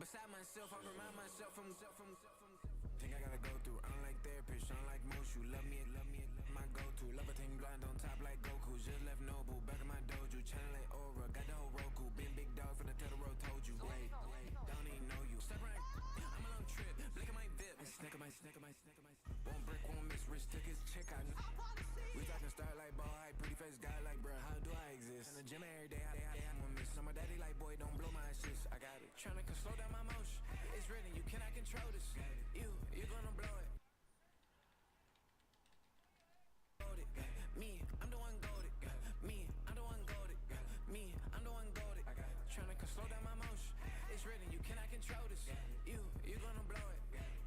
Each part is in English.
beside myself, I remind myself from. Think I gotta go through, I don't like therapists, I don't like most. You love me, my go-to. Love a thing blind on top like Goku. Just left Noble, back in my dojo. Channel like Aura, got the whole Roku. Been big dog from the Totoro, told you. Wait, don't even know you. Step right, I'm a long trip, look at my VIP. Snicker my. Won't break, won't miss, rich tickets, check out. We talking start like ball hype, pretty face guy like bruh, how do I exist? In the gym every day, I'm gonna miss. So my daddy like, boy, don't blow my assist. I got it. Tryna slow down my motion. It's written, you cannot control this. You're gonna blow it. Me, I'm the one goated. Me, I'm the one goated. Me, I'm the one goated. Tryna slow down my motion. It's written, you cannot control this. You're gonna blow it.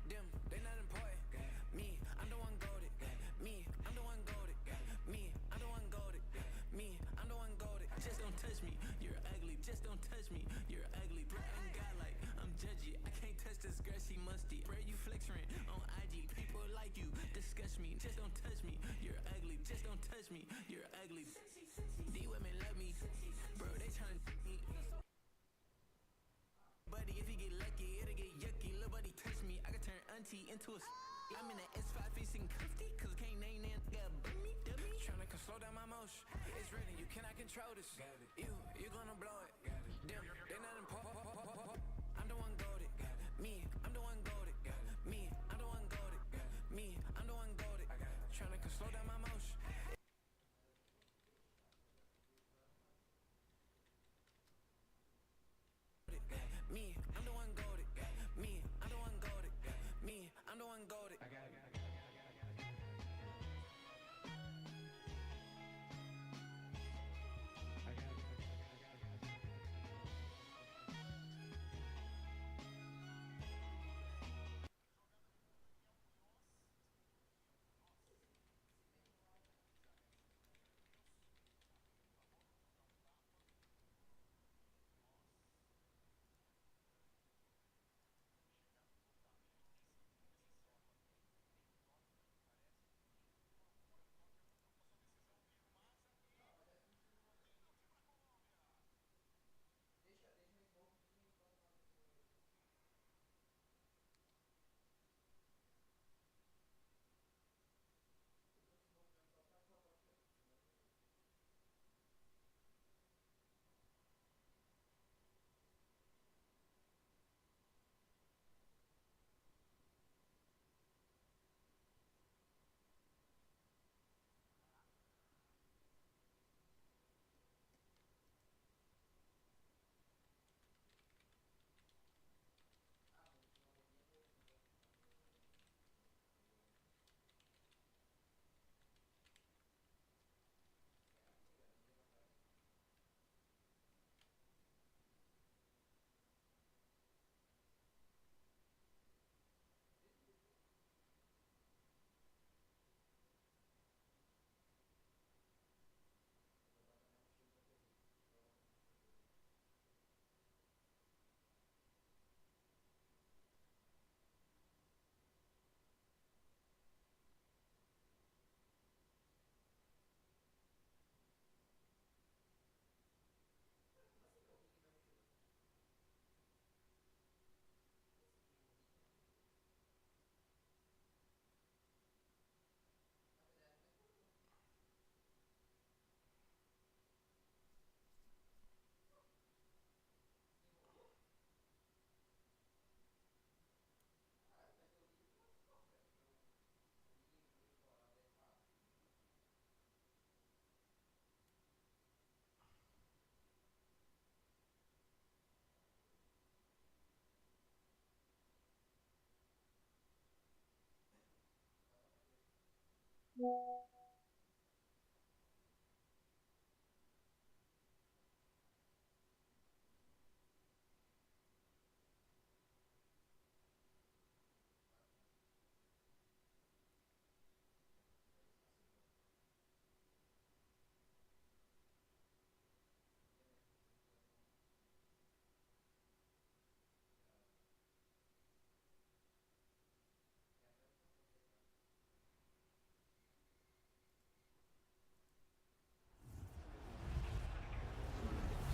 Them, they not important. Me, I'm the one goated. Me, I'm the one goated. Me, I'm the one goated. Me, I'm the one goated. Just don't touch me, you're ugly. Just don't touch me, you're ugly. Bro, I'm godlike, I'm judgy. I can't touch this girl, she musty. Bro, you flexing on IG. People like you disgust me. Just don't touch me, you're ugly. Just don't touch me, you're ugly. These women love me, bro. They tryna me. Buddy, if you get lucky, it'll get yucky. Little buddy touch me, I can turn auntie into a. I'm in the S5 facing comfy, cause can't name that got dummy. Tryna slow down my motion. It's written, you cannot control this. You're gonna blow it. Them, they not important. I'm the one goated. Me, I'm the one goated. Me, I'm the one goated. Me, I'm the one goated. Tryna slow down my motion. Me, I'm the one goated. Me, I'm the one goated. Me, I'm the one goated.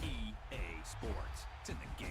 EA Sports. It's in the game.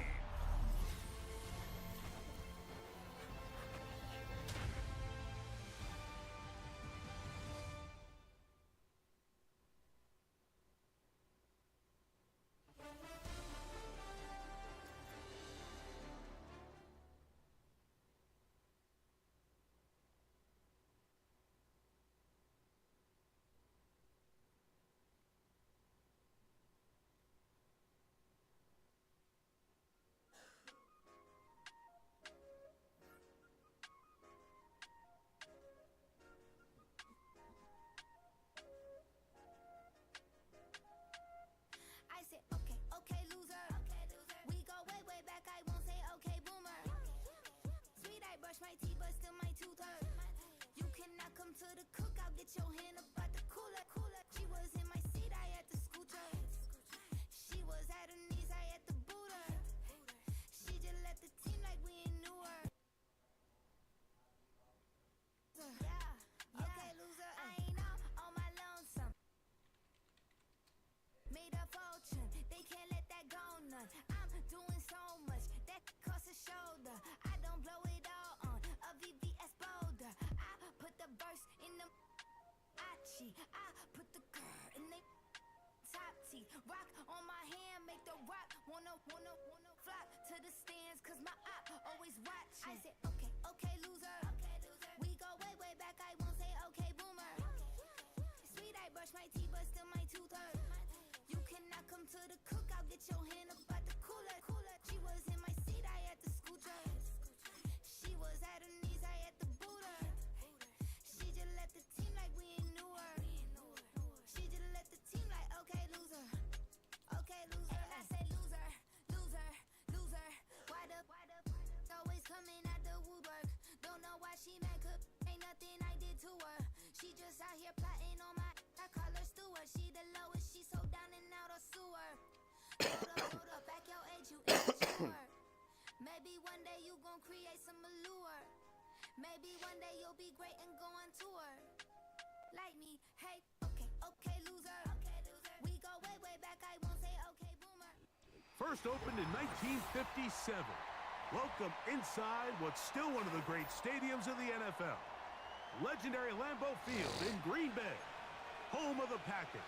on. I'm doing so much that costs a shoulder. I don't blow it all on a VVS boulder. I put the verse in the Achi. I put the girl in the top T. Rock on my hand, make the rock wanna flop to the stands, cause my op always watching. I said, okay, okay, loser. We go way back, I won't say okay, boomer. Sweet, I brush my teeth, but still my tooth hurt. You cannot come to the cookout, get your hand up at the cooler. She was in my seat, I had to scoot her. She was at her knees, I had to boot her. She just let the team like we ain't knew her. She just let the team like, okay, loser. Okay, loser. And I say loser, loser, loser. Why the always coming at the woodwork? Don't know why she mad, cause ain't nothing I did to her. She just out here plotting on my, I call her steward. She the lowest, she so down and out of sewer. Hold up, back your age, you immature. Maybe one day you gon' create some allure. Maybe one day you'll be great and go on tour. Like me, hey, okay, okay, loser. We go way back, I won't say okay, boomer. First opened in 1957. Welcome inside what's still one of the great stadiums of the NFL. Legendary Lambeau Field in Green Bay, home of the Packers.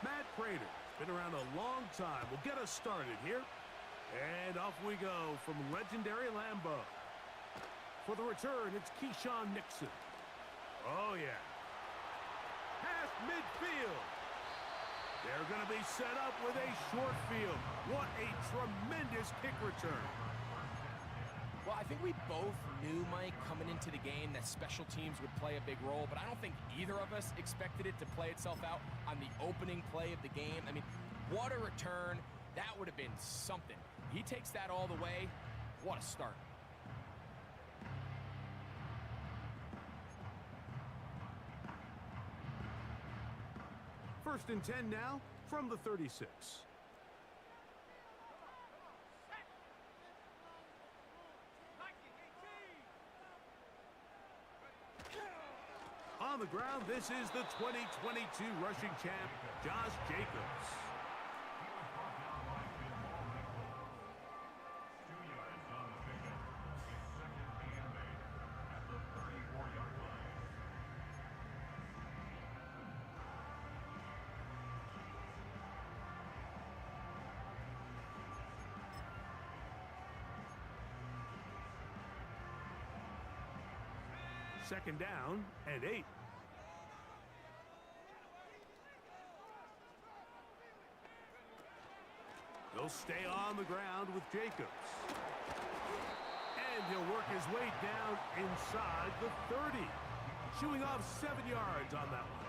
Matt Prater's been around a long time. Will get us started here. And off we go from legendary Lambeau. For the return, it's Keyshawn Nixon. Oh, yeah. Past midfield. They're going to be set up with a short field. What a tremendous kick return. Well, I think we both knew, Mike, coming into the game that special teams would play a big role, but I don't think either of us expected it to play itself out on the opening play of the game. I mean, what a return. That would have been something. He takes that all the way. What a start. First and 10 now from the 36. On the ground, this is the 2022 rushing champ, Josh Jacobs. Second down and 8. He'll stay on the ground with Jacobs. And he'll work his way down inside the 30. Shooing off 7 yards on that one.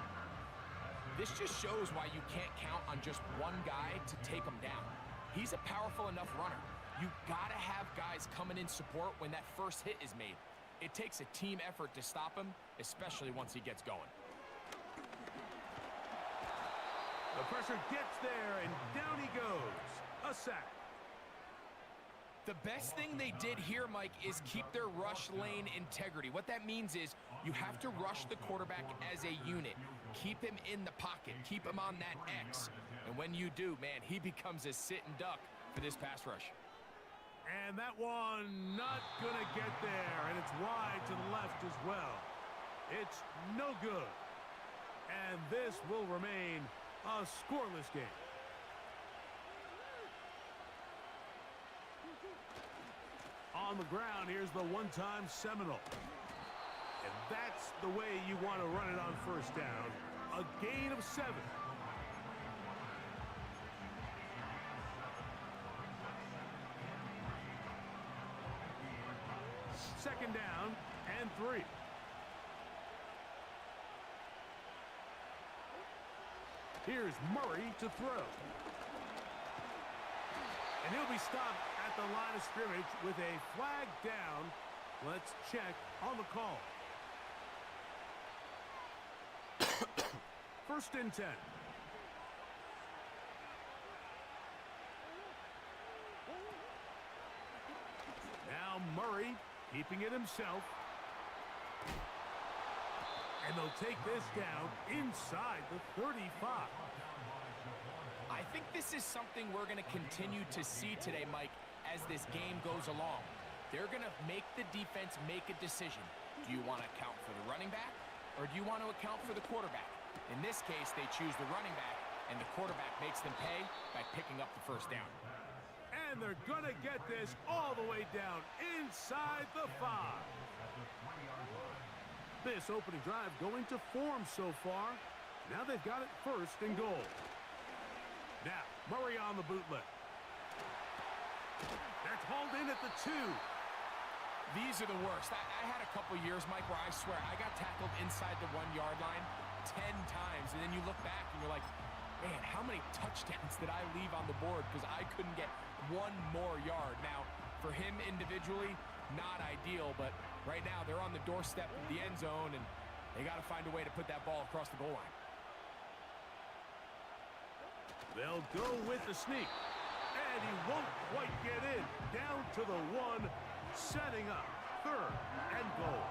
This just shows why you can't count on just one guy to take him down. He's a powerful enough runner. You gotta have guys coming in support when that first hit is made. It takes a team effort to stop him, especially once he gets going. The pressure gets there, and down he goes. A sack. The best thing they did here, Mike, is keep their rush lane integrity. What that means is you have to rush the quarterback as a unit. Keep him in the pocket. Keep him on that X. And when you do, man, he becomes a sit and duck for this pass rush. And that one not going to get there, and it's wide to the left as well. It's no good. And this will remain a scoreless game. On the ground, here's the one-time Seminole. And that's the way you want to run it on first down. A gain of 7. Second down and 3. Here's Murray to throw. And he'll be stopped at the line of scrimmage with a flag down. Let's check on the call. First and 10. Now Murray keeping it himself. And they'll take this down inside the 35. I think this is something we're going to continue to see today, Mike, as this game goes along. They're going to make the defense make a decision. Do you want to account for the running back, or do you want to account for the quarterback? In this case, they choose the running back, and the quarterback makes them pay by picking up the first down. And they're going to get this all the way down inside the 5. This opening drive going to form so far. Now they've got it first and goal. Now, Murray on the bootleg. That's hauled in at the 2. These are the worst. I had a couple years, Mike, where I swear I got tackled inside the 1-yard line 10 times, and then you look back and you're like, man, how many touchdowns did I leave on the board because I couldn't get one more yard? Now, for him individually, not ideal, but right now they're on the doorstep of the end zone, and they got to find a way to put that ball across the goal line. They'll go with the sneak, and he won't quite get in. Down to the 1, setting up 3rd and goal.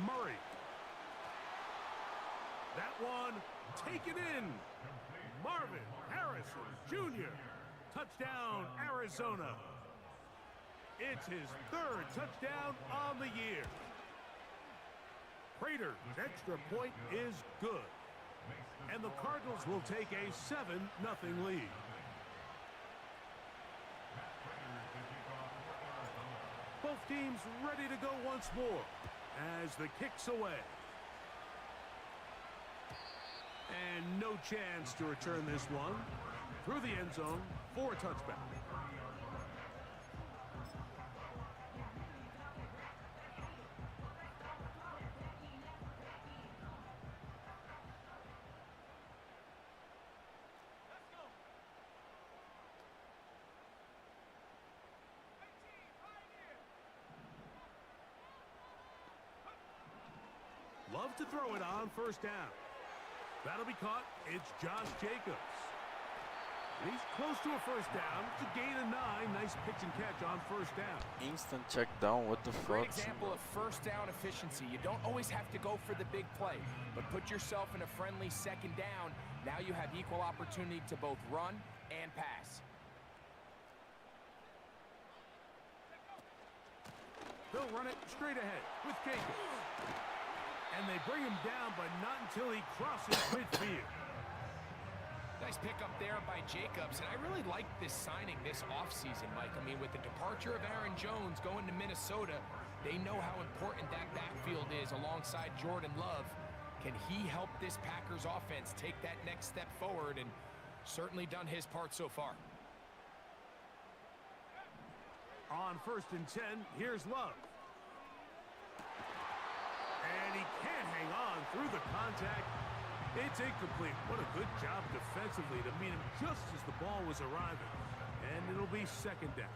Murray. That one taken in. Marvin Harrison Jr. Touchdown, Arizona. It's his 3rd touchdown on the year. Prater's extra point is good. And the Cardinals will take a 7-0 lead. Both teams ready to go once more as the kick's away. And no chance to return this one through the end zone for a touchback. Love to throw it on first down. That'll be caught. It's Josh Jacobs. He's close to a first down. It's a gain of 9. Nice pitch and catch on first down. Instant check down with the Great front. example of first down efficiency. You don't always have to go for the big play, but put yourself in a friendly second down. Now you have equal opportunity to both run and pass. They'll run it straight ahead with Jacobs. And they bring him down, but not until he crosses midfield. Nice pickup there by Jacobs, and I really like this signing this offseason, Mike. I mean, with the departure of Aaron Jones going to Minnesota, they know how important that backfield is alongside Jordan Love. Can he help this Packers offense take that next step forward? And certainly done his part so far. On 1st and 10, here's Love. And he can't hang on through the contact. It's incomplete. What a good job defensively to meet him just as the ball was arriving. And it'll be 2nd down.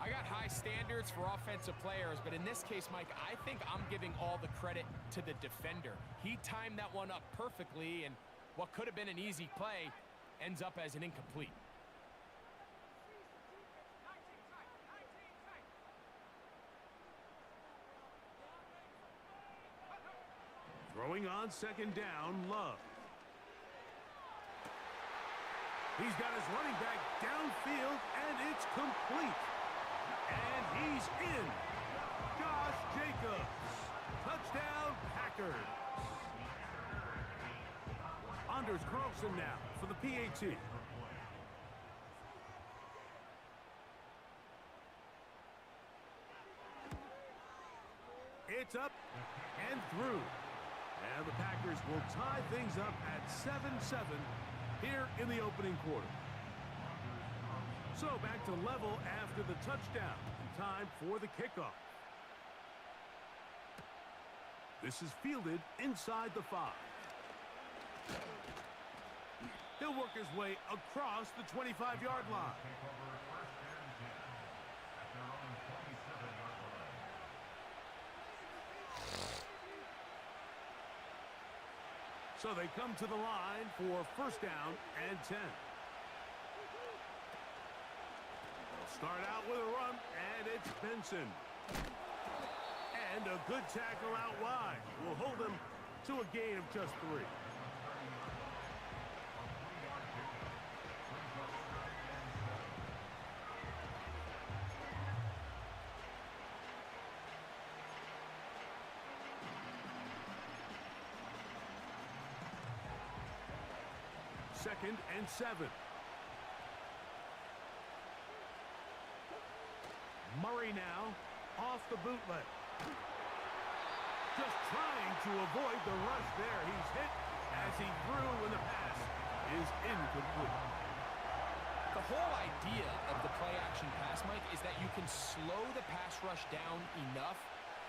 I got high standards for offensive players, but in this case, Mike, I think I'm giving all the credit to the defender. He timed that one up perfectly, and what could have been an easy play ends up as an incomplete. Throwing on 2nd down, Love. He's got his running back downfield, and it's complete. And he's in. Josh Jacobs. Touchdown, Packers. Anders Carlson now for the PAT. It's up and through. And the Packers will tie things up at 7-7 here in the opening quarter. So back to level after the touchdown. Time for the kickoff. This is fielded inside the 5. He'll work his way across the 25-yard line. So they come to the line for 1st down and 10. They'll Start out with a run, and it's Benson. And a good tackle out wide will hold him to a gain of just 3. Second and 7. Murray now off the bootleg. Just trying to avoid the rush there. He's hit as he threw when the pass is incomplete. The whole idea of the play-action pass, Mike, is that you can slow the pass rush down enough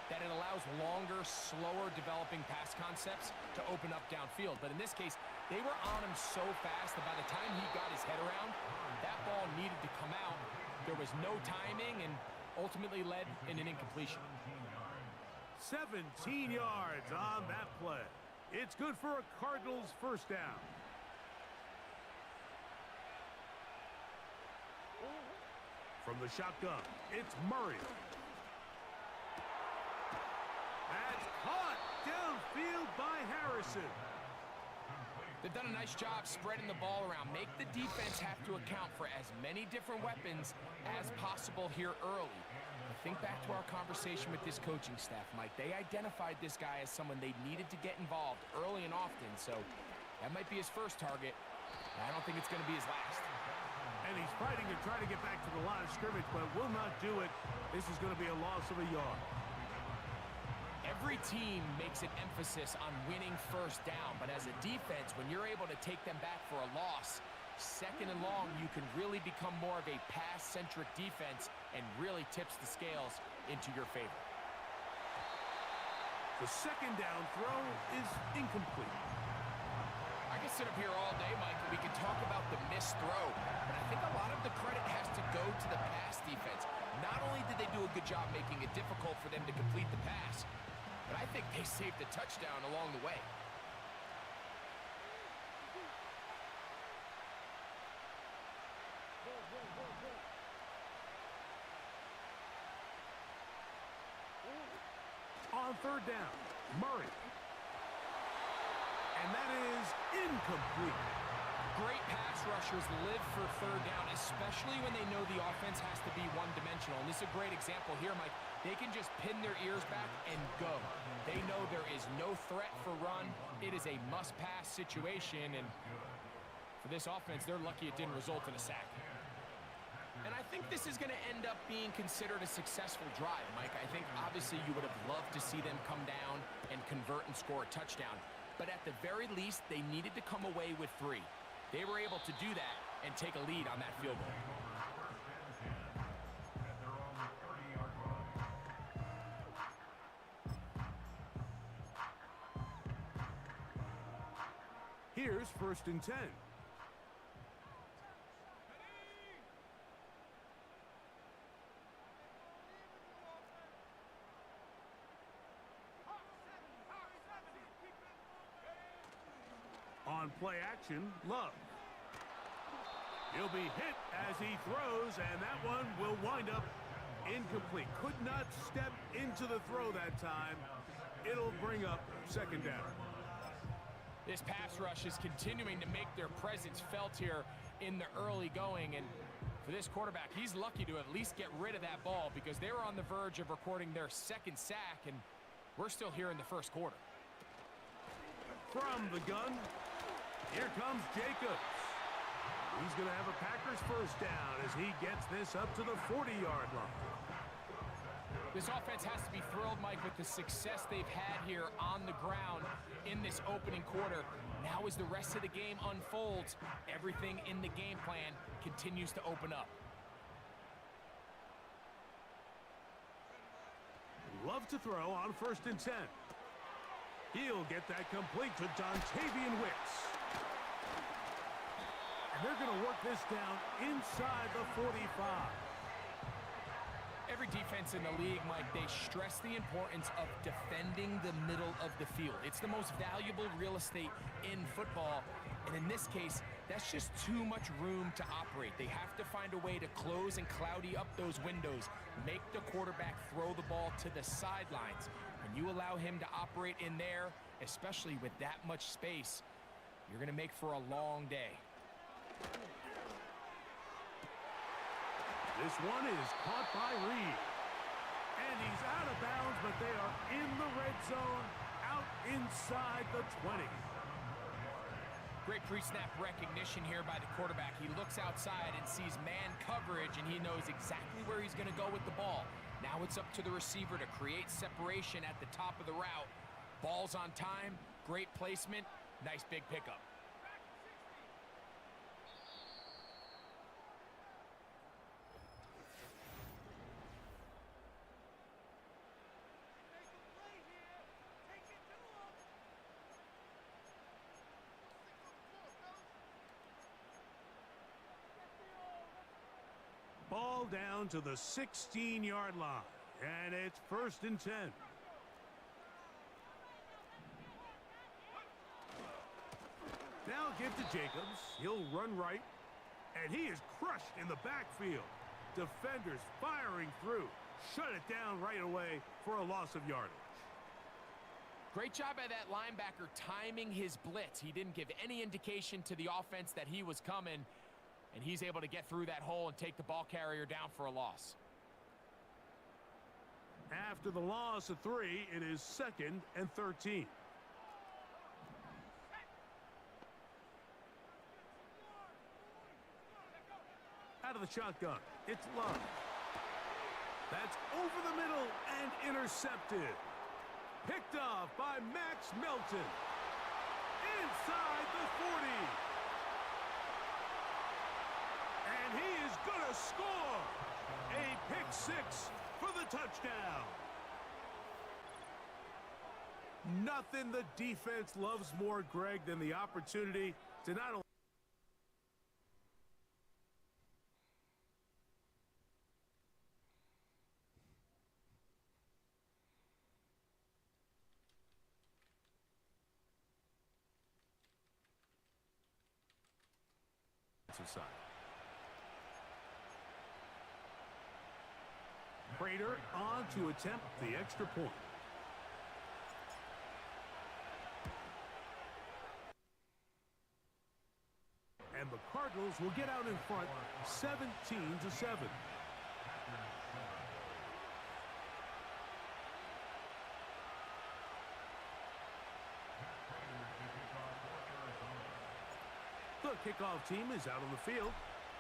that it allows longer, slower developing pass concepts to open up downfield. But in this case, they were on him so fast that by the time he got his head around, that ball needed to come out. There was no timing and ultimately led in an incompletion. 17 yards on that play. It's good for a Cardinals first down. From the shotgun, it's Murray. That's caught downfield by Harrison. They've done a nice job spreading the ball around. Make the defense have to account for as many different weapons as possible here early. Think back to our conversation with this coaching staff, Mike. They identified this guy as someone they needed to get involved early and often, so that might be his first target. I don't think it's going to be his last. And he's fighting to try to get back to the line of scrimmage, but will not do it. This is going to be a loss of a yard. Every team makes an emphasis on winning first down, but as a defense, when you're able to take them back for a loss, second and long, you can really become more of a pass-centric defense and really tips the scales into your favor. The second down throw is incomplete. I can sit up here all day, Mike, and we can talk about the missed throw, but I think a lot of the credit has to go to the pass defense. Not only did they do a good job making it difficult for them to complete the pass, but I think they saved a touchdown along the way. On third down, Murray. And that is incomplete. Great pass rushers live for third down, especially when they know the offense has to be one-dimensional. And this is a great example here, Mike. They can just pin their ears back and go. They know there is no threat for run. It is a must-pass situation, and for this offense, they're lucky it didn't result in a sack. And I think this is going to end up being considered a successful drive, Mike. I think obviously you would have loved to see them come down and convert and score a touchdown. But at the very least, they needed to come away with 3. They were able to do that and take a lead on that field goal. Here's first and 10. On play action, Love. He'll be hit as he throws, and that one will wind up incomplete. Could not step into the throw that time. It'll bring up second down. This pass rush is continuing to make their presence felt here in the early going, and for this quarterback, he's lucky to at least get rid of that ball because they were on the verge of recording their second sack, and we're still here in the first quarter. From the gun, here comes Jacobs. He's going to have a Packers first down as he gets this up to the 40-yard line. This offense has to be thrilled, Mike, with the success they've had here on the ground in this opening quarter. Now as the rest of the game unfolds, everything in the game plan continues to open up. Love to throw on first and 10. He'll get that complete to Dontavian Wicks. And they're going to work this down inside the 45. Every defense in the league, Mike, they stress the importance of defending the middle of the field. It's the most valuable real estate in football. And in this case, that's just too much room to operate. They have to find a way to close and cloudy up those windows, make the quarterback throw the ball to the sidelines. When you allow him to operate in there, especially with that much space, you're going to make for a long day. This one is caught by Reed. And he's out of bounds, but they are in the red zone, out inside the 20. Great pre-snap recognition here by the quarterback. He looks outside and sees man coverage, and he knows exactly where he's going to go with the ball. Now it's up to the receiver to create separation at the top of the route. Ball's on time, great placement, nice big pickup. Ball down to the 16-yard line, and it's 1st and 10. Now give to Jacobs. He'll run right, and he is crushed in the backfield. Defenders firing through. Shut it down right away for a loss of yardage. Great job by that linebacker timing his blitz. He didn't give any indication to the offense that he was coming, and he's able to get through that hole and take the ball carrier down for a loss. After the loss of 3, it is 2nd and 13. Out of the shotgun, it's Love. That's over the middle and intercepted. Picked off by Max Melton. Inside the 40. And he is going to score. A pick 6 for the touchdown. Nothing the defense loves more, Greg, than the opportunity to not only side. Prater on to attempt the extra point. And the Cardinals will get out in front 17-7. The kickoff team is out on the field,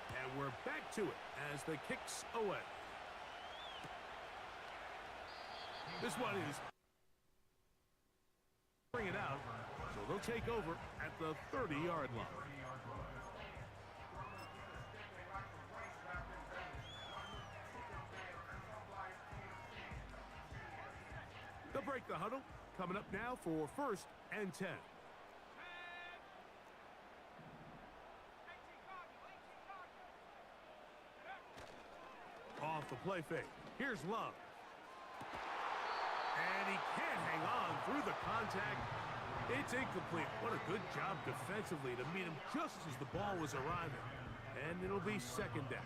and we're back to it as the kick's away. This one is bring it out, so they'll take over at the 30-yard line. They'll break the huddle, coming up now for 1st and 10. Off the play fake. Here's Love. And he can't hang on through the contact. It's incomplete. What a good job defensively to meet him just as the ball was arriving. And it'll be 2nd down.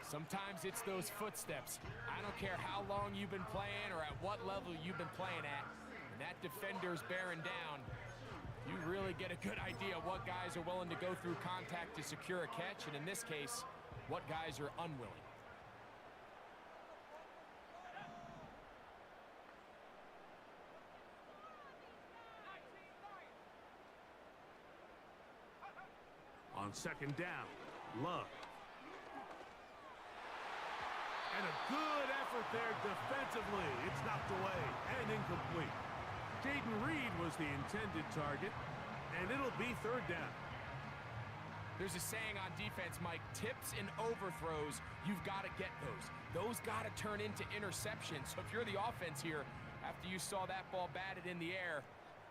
Sometimes it's those footsteps. I don't care how long you've been playing or at what level you've been playing at. When that defender's bearing down, you really get a good idea of what guys are willing to go through contact to secure a catch, and in this case, what guys are unwilling. On 2nd down, Love. And a good effort there defensively. It's knocked away and incomplete. Jaden Reed was the intended target, and it'll be 3rd down. There's a saying on defense, Mike, tips and overthrows, you've got to get those. Those got to turn into interceptions. So if you're the offense here, after you saw that ball batted in the air,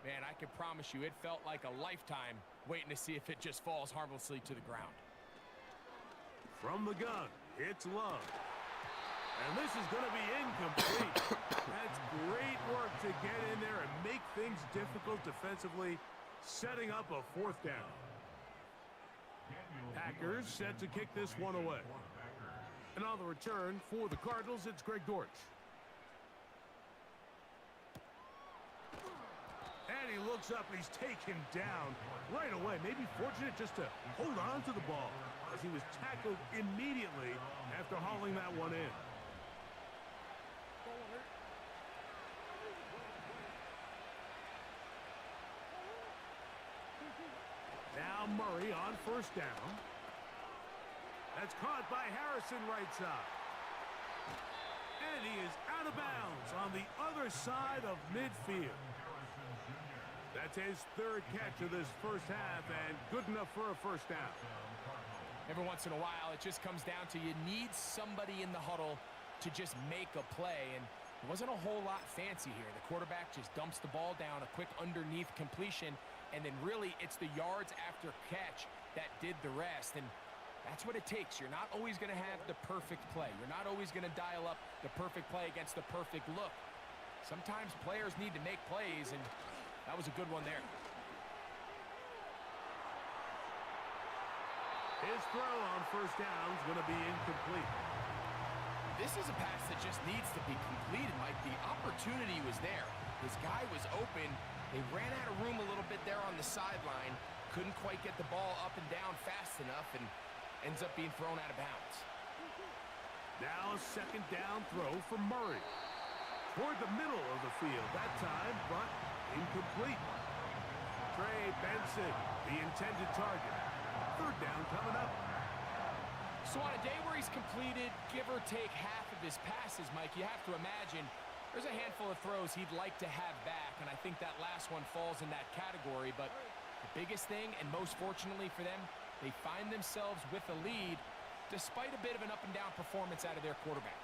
man, I can promise you it felt like a lifetime waiting to see if it just falls harmlessly to the ground. From the gun, it's Love. And this is going to be incomplete. That's great work to get in there and make things difficult defensively. setting up a 4th down. Packers set to kick this one away. And on the return for the Cardinals, it's Greg Dortch. And he looks up and he's taken down right away. Maybe fortunate just to hold on to the ball as he was tackled immediately after hauling that one in. Now Murray on 1st down. That's caught by Harrison right side. And he is out of bounds on the other side of midfield. That's his 3rd catch of this first half and good enough for a 1st down. Every once in a while, it just comes down to you need somebody in the huddle to just make a play, and it wasn't a whole lot fancy here. The quarterback just dumps the ball down, a quick underneath completion, and then really it's the yards after catch that did the rest, and that's what it takes. You're not always going to have the perfect play. You're not always going to dial up the perfect play against the perfect look. Sometimes players need to make plays, and that was a good one there. His throw on 1st down is going to be incomplete. This is a pass that just needs to be completed, Mike. The opportunity was there. His guy was open. They ran out of room a little bit there on the sideline. Couldn't quite get the ball up and down fast enough and ends up being thrown out of bounds. Now a 2nd down throw for Murray. Toward the middle of the field that time, but incomplete. Trey Benson, the intended target. 3rd down coming up. So on a day where he's completed, give or take half of his passes, Mike, you have to imagine there's a handful of throws he'd like to have back, and I think that last one falls in that category. But the biggest thing, and most fortunately for them, they find themselves with a lead despite a bit of an up-and-down performance out of their quarterback.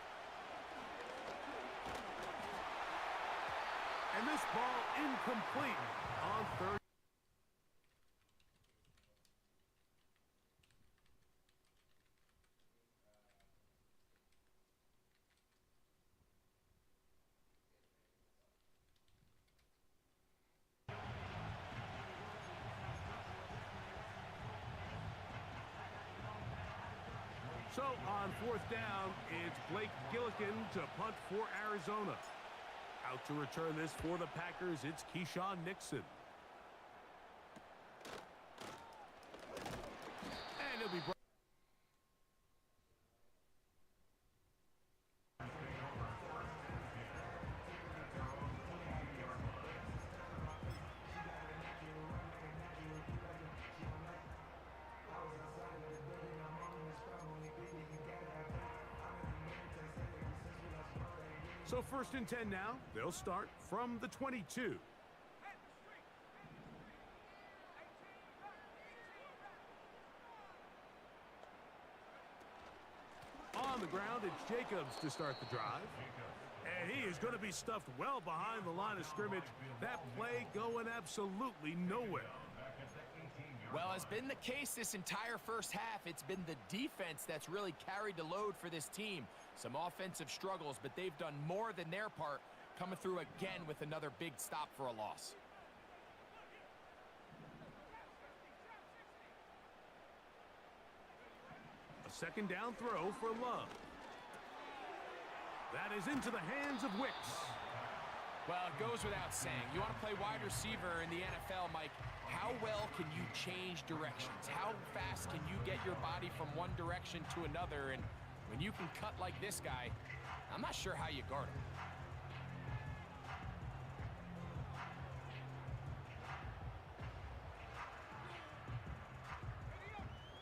And this ball incomplete on 3rd. So on 4th down, it's Blake Gillikin to punt for Arizona. Out to return this for the Packers, it's Keyshawn Nixon. And he'll be brought. So 1st and 10 now. They'll start from the 22. On the ground, it's Jacobs to start the drive. And he is going to be stuffed well behind the line of scrimmage. That play going absolutely nowhere. Well, as been the case this entire first half, it's been the defense that's really carried the load for this team. Some offensive struggles, but they've done more than their part, coming through again with another big stop for a loss. A 2nd down throw for Love. That is into the hands of Wicks. Well, it goes without saying. You want to play wide receiver in the NFL, Mike, how well can you change directions? How fast can you get your body from one direction to another? And when you can cut like this guy, I'm not sure how you guard him.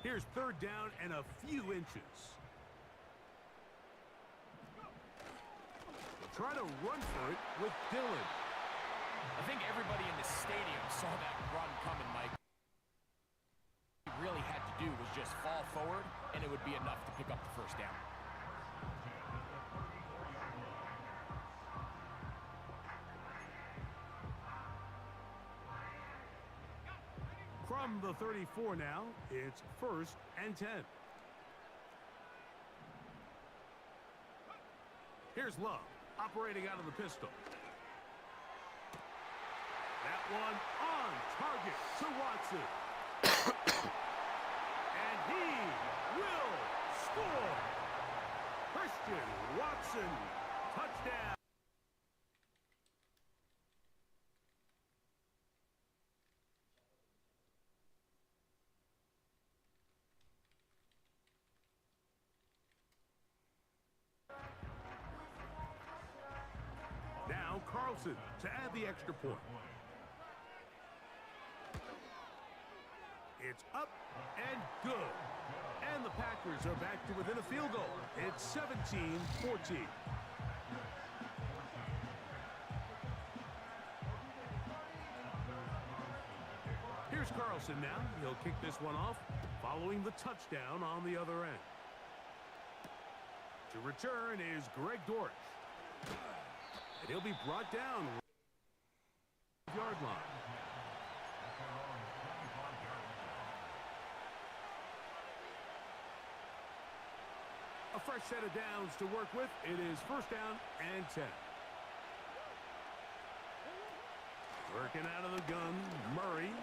Here's 3rd down and a few inches. They'll try to run for it with Dillon. I think everybody in the stadium saw that run coming, Mike. What he really had to do was just fall forward, and it would be enough to pick up the 1st down. From the 34 now, it's 1st and 10. Here's Love, operating out of the pistol. That one on target to Watson. And he will score. Christian Watson, touchdown. Now Carlson to add the extra point. It's up and good. And the Packers are back to within a field goal. It's 17-14. Here's Carlson now. He'll kick this one off, following the touchdown on the other end. To return is Greg Dortch. And he'll be brought down yard line. A fresh set of downs to work with. It is first down and 10. Working out of the gun, Murray.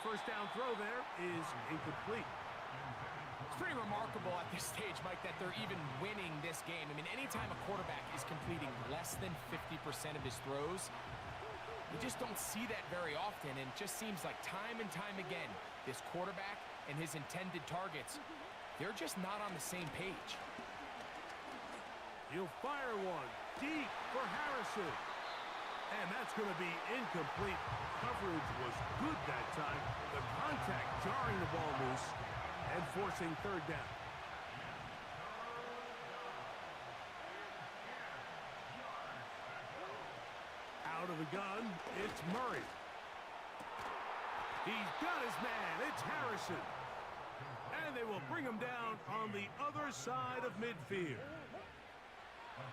First down throw there is incomplete. It's pretty remarkable at this stage, Mike, that they're even winning this game. I mean, anytime a quarterback is completing less than 50% of his throws, you just don't see that very often, and it just seems like time and time again, this quarterback and his intended targets, they're just not on the same page. He'll fire one deep for Harrison. And that's going to be incomplete. Coverage was good that time. The contact jarring the ball loose and forcing third down. Out of the gun, it's Murray. He's got his man. It's Harrison. And they will bring him down on the other side of midfield.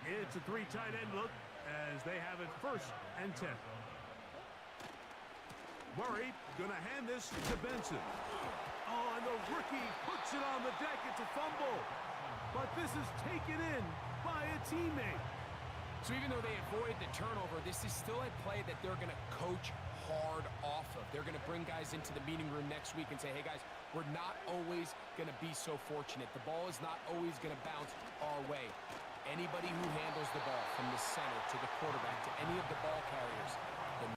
It's a three tight end look as they have it first and 10. Murray gonna hand this to Benson. Oh, and the rookie puts it on the deck. It's a fumble. But this is taken in by a teammate. So even though they avoid the turnover, this is still a play that they're going to coach hard off of. They're going to bring guys into the meeting room next week and say, hey guys, we're not always going to be so fortunate. The ball is not always going to bounce our way. Anybody who handles the ball from the center to the quarterback to any of the ball carriers, the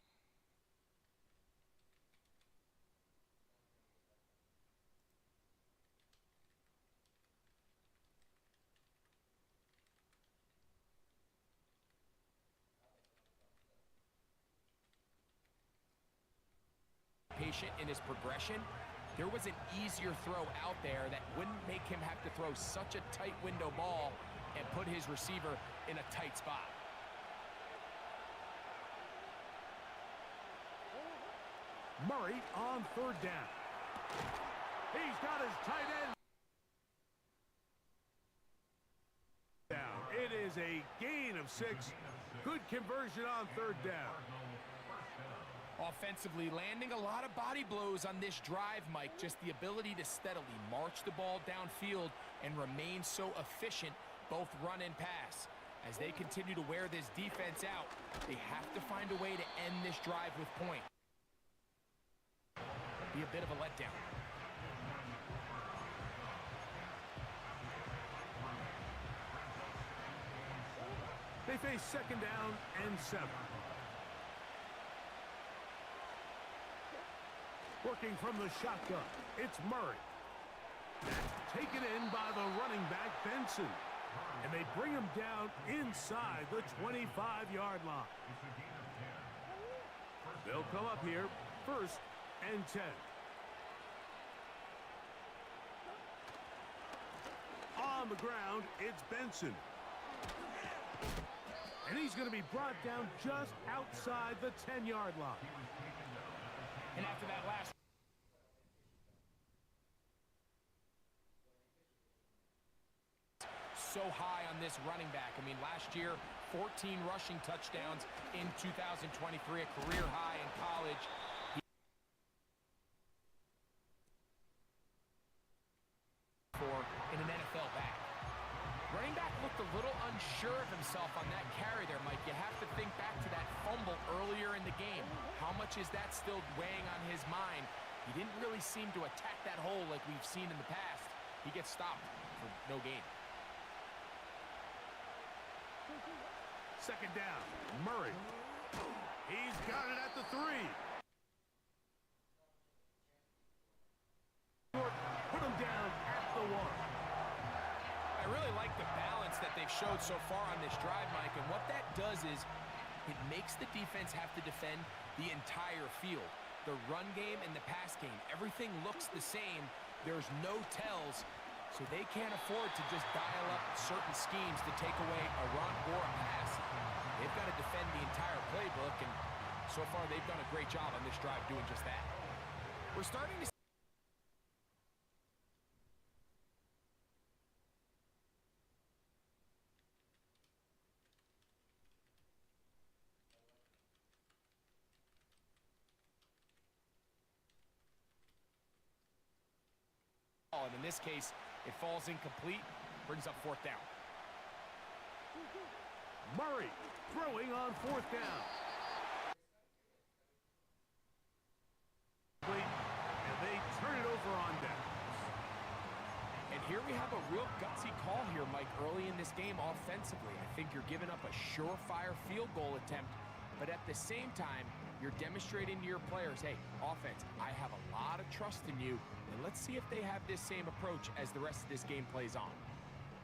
patient in his progression. There was an easier throw out there that wouldn't make him have to throw such a tight window ball and put his receiver in a tight spot. Murray on third down. He's got his tight end down. It is a gain of 6. Good conversion on third down. Offensively, landing a lot of body blows on this drive, Mike. Just the ability to steadily march the ball downfield and remain so efficient, both run and pass. As they continue to wear this defense out, they have to find a way to end this drive with point. Be a bit of a letdown. They face second down and 7. Working from the shotgun, it's Murray. That's taken in by the running back, Benson. And they bring him down inside the 25-yard line. They'll come up here, first and 10. On the ground, it's Benson. And he's going to be brought down just outside the 10-yard line. And after that last so high on this running back. I mean, last year, 14 rushing touchdowns in 2023, a career high in college. For in an NFL back. Running back looked a little unsure of himself on that carry there, Mike. You have to think back to that fumble earlier in the game. How much is that still weighing on his mind? He didn't really seem to attack that hole like we've seen in the past. He gets stopped for no gain. Second down, Murray. He's got it at the 3. Put him down at the 1. I really like the balance that they've showed so far on this drive, Mike, and what that does is it makes the defense have to defend the entire field. The run game and the pass game, everything looks the same. There's no tells, so they can't afford to just dial up certain schemes to take away a run or a pass. They've got to defend the entire playbook, and so far they've done a great job on this drive doing just that. We're starting to and in this case, it falls incomplete, brings up 4th down. Murray throwing on 4th down. And they turn it over on downs. And here we have a real gutsy call here, Mike, early in this game offensively. I think you're giving up a surefire field goal attempt, but at the same time, you're demonstrating to your players, hey, offense, I have a lot of trust in you, and let's see if they have this same approach as the rest of this game plays on.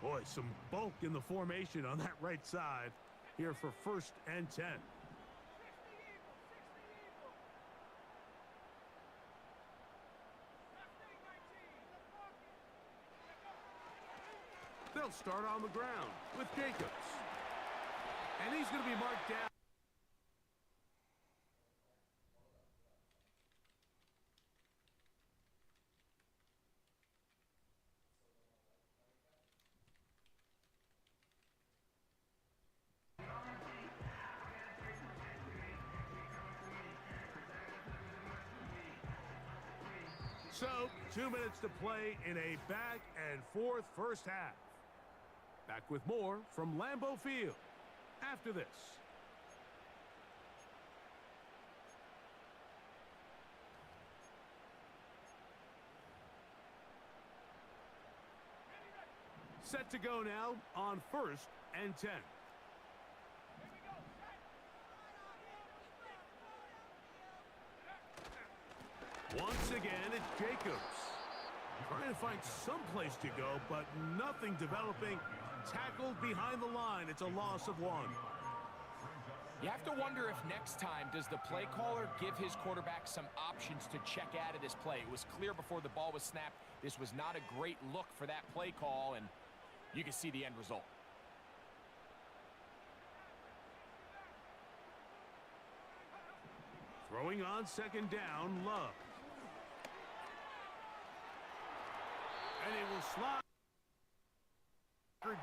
Boy, some bulk in the formation on that right side here for 1st and 10. They'll start on the ground with Jacobs. And he's going to be marked down. So, 2 minutes to play in a back-and-forth first half. Back with more from Lambeau Field after this. Set to go now on 1st and 10. Once again, it's Jacobs. Trying to find some place to go, but nothing developing. Tackled behind the line. It's a loss of 1. You have to wonder if next time does the play caller give his quarterback some options to check out of this play. It was clear before the ball was snapped. This was not a great look for that play call, and you can see the end result. Throwing on 2nd down, Love. And he will slide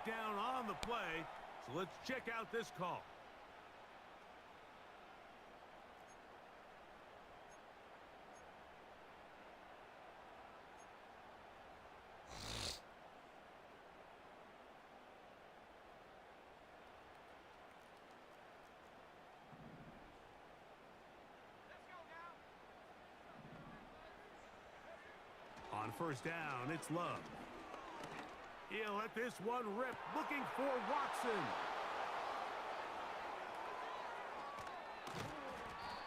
down on the play. So let's check out this call. On 1st down, it's Love. He'll let this one rip, looking for Watson.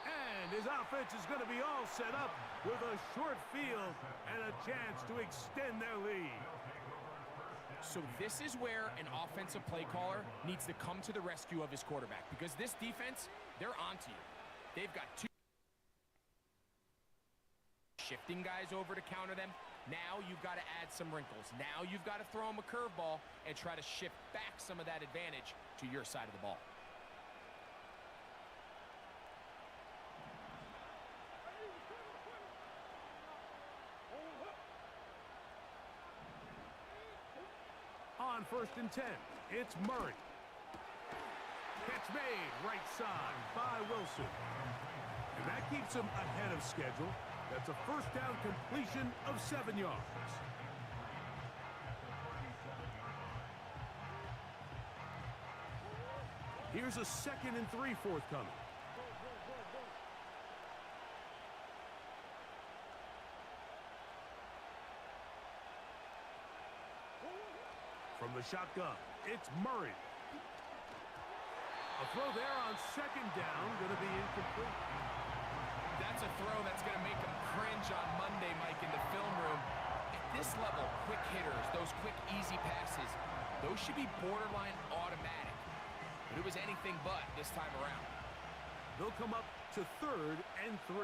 And his offense is going to be all set up with a short field and a chance to extend their lead. So this is where an offensive play caller needs to come to the rescue of his quarterback, because this defense, they're onto you. They've got 2 shifting guys over to counter them. Now you've got to add some wrinkles. Now you've got to throw them a curveball and try to shift back some of that advantage to your side of the ball. On 1st and 10, it's Murray. Catch made right side by Wilson. And that keeps him ahead of schedule. That's a 1st down completion of 7 yards. Here's a 2nd and 3 forthcoming. From the shotgun, it's Murray. A throw there on 2nd down, going to be incomplete. That's a throw that's going to make them cringe on Monday, Mike, in the film room. At this level, quick hitters, those quick, easy passes, those should be borderline automatic. But it was anything but this time around. They'll come up to 3rd and 3.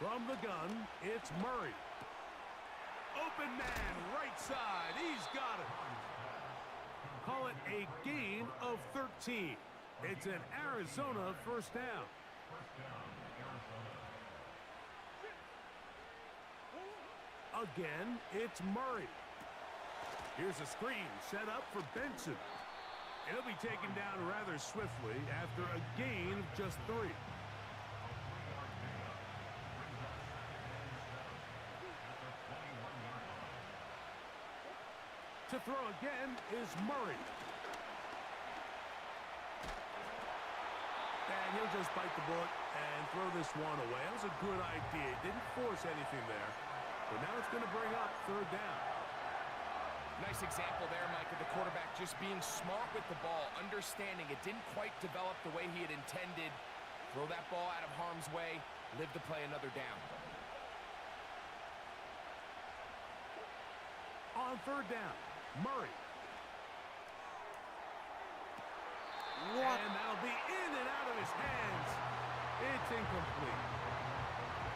From the gun, it's Murray. Open man, right side. He's got it. Call it a gain of 13. It's an Arizona first down. Again, it's Murray. Here's a screen set up for Benson. He'll be taken down rather swiftly after a gain of just 3. To throw again is Murray. And he'll just bite the bullet and throw this one away. That was a good idea. Didn't force anything there. But now it's going to bring up 3rd down. Nice example there, Mike, of the quarterback just being smart with the ball, understanding it didn't quite develop the way he had intended. Throw that ball out of harm's way, live to play another down. On 3rd down, Murray. What? And that'll be in and out of his hands. It's incomplete.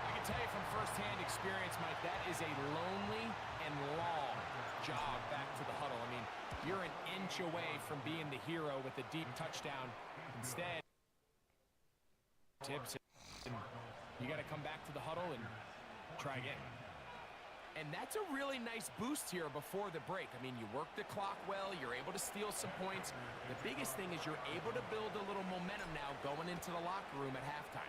I can tell you from firsthand experience, Mike, that is a lonely and long jog back to the huddle. I mean, you're an inch away from being the hero with a deep touchdown. Instead, tips, and you got to come back to the huddle and try again. And that's a really nice boost here before the break. I mean, you work the clock well, you're able to steal some points. The biggest thing is you're able to build a little momentum now going into the locker room at halftime.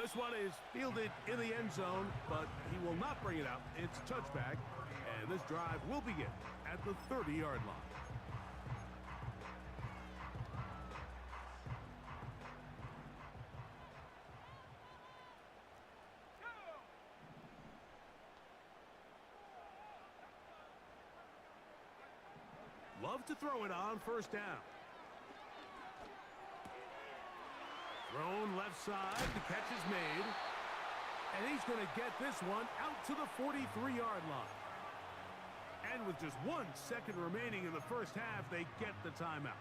This one is fielded in the end zone, but he will not bring it out. It's a touchback, and this drive will begin at the 30-yard line. Love to throw it on 1st down. Thrown left side, the catch is made. And he's going to get this one out to the 43-yard line. And with just 1 second remaining in the first half, they get the timeout.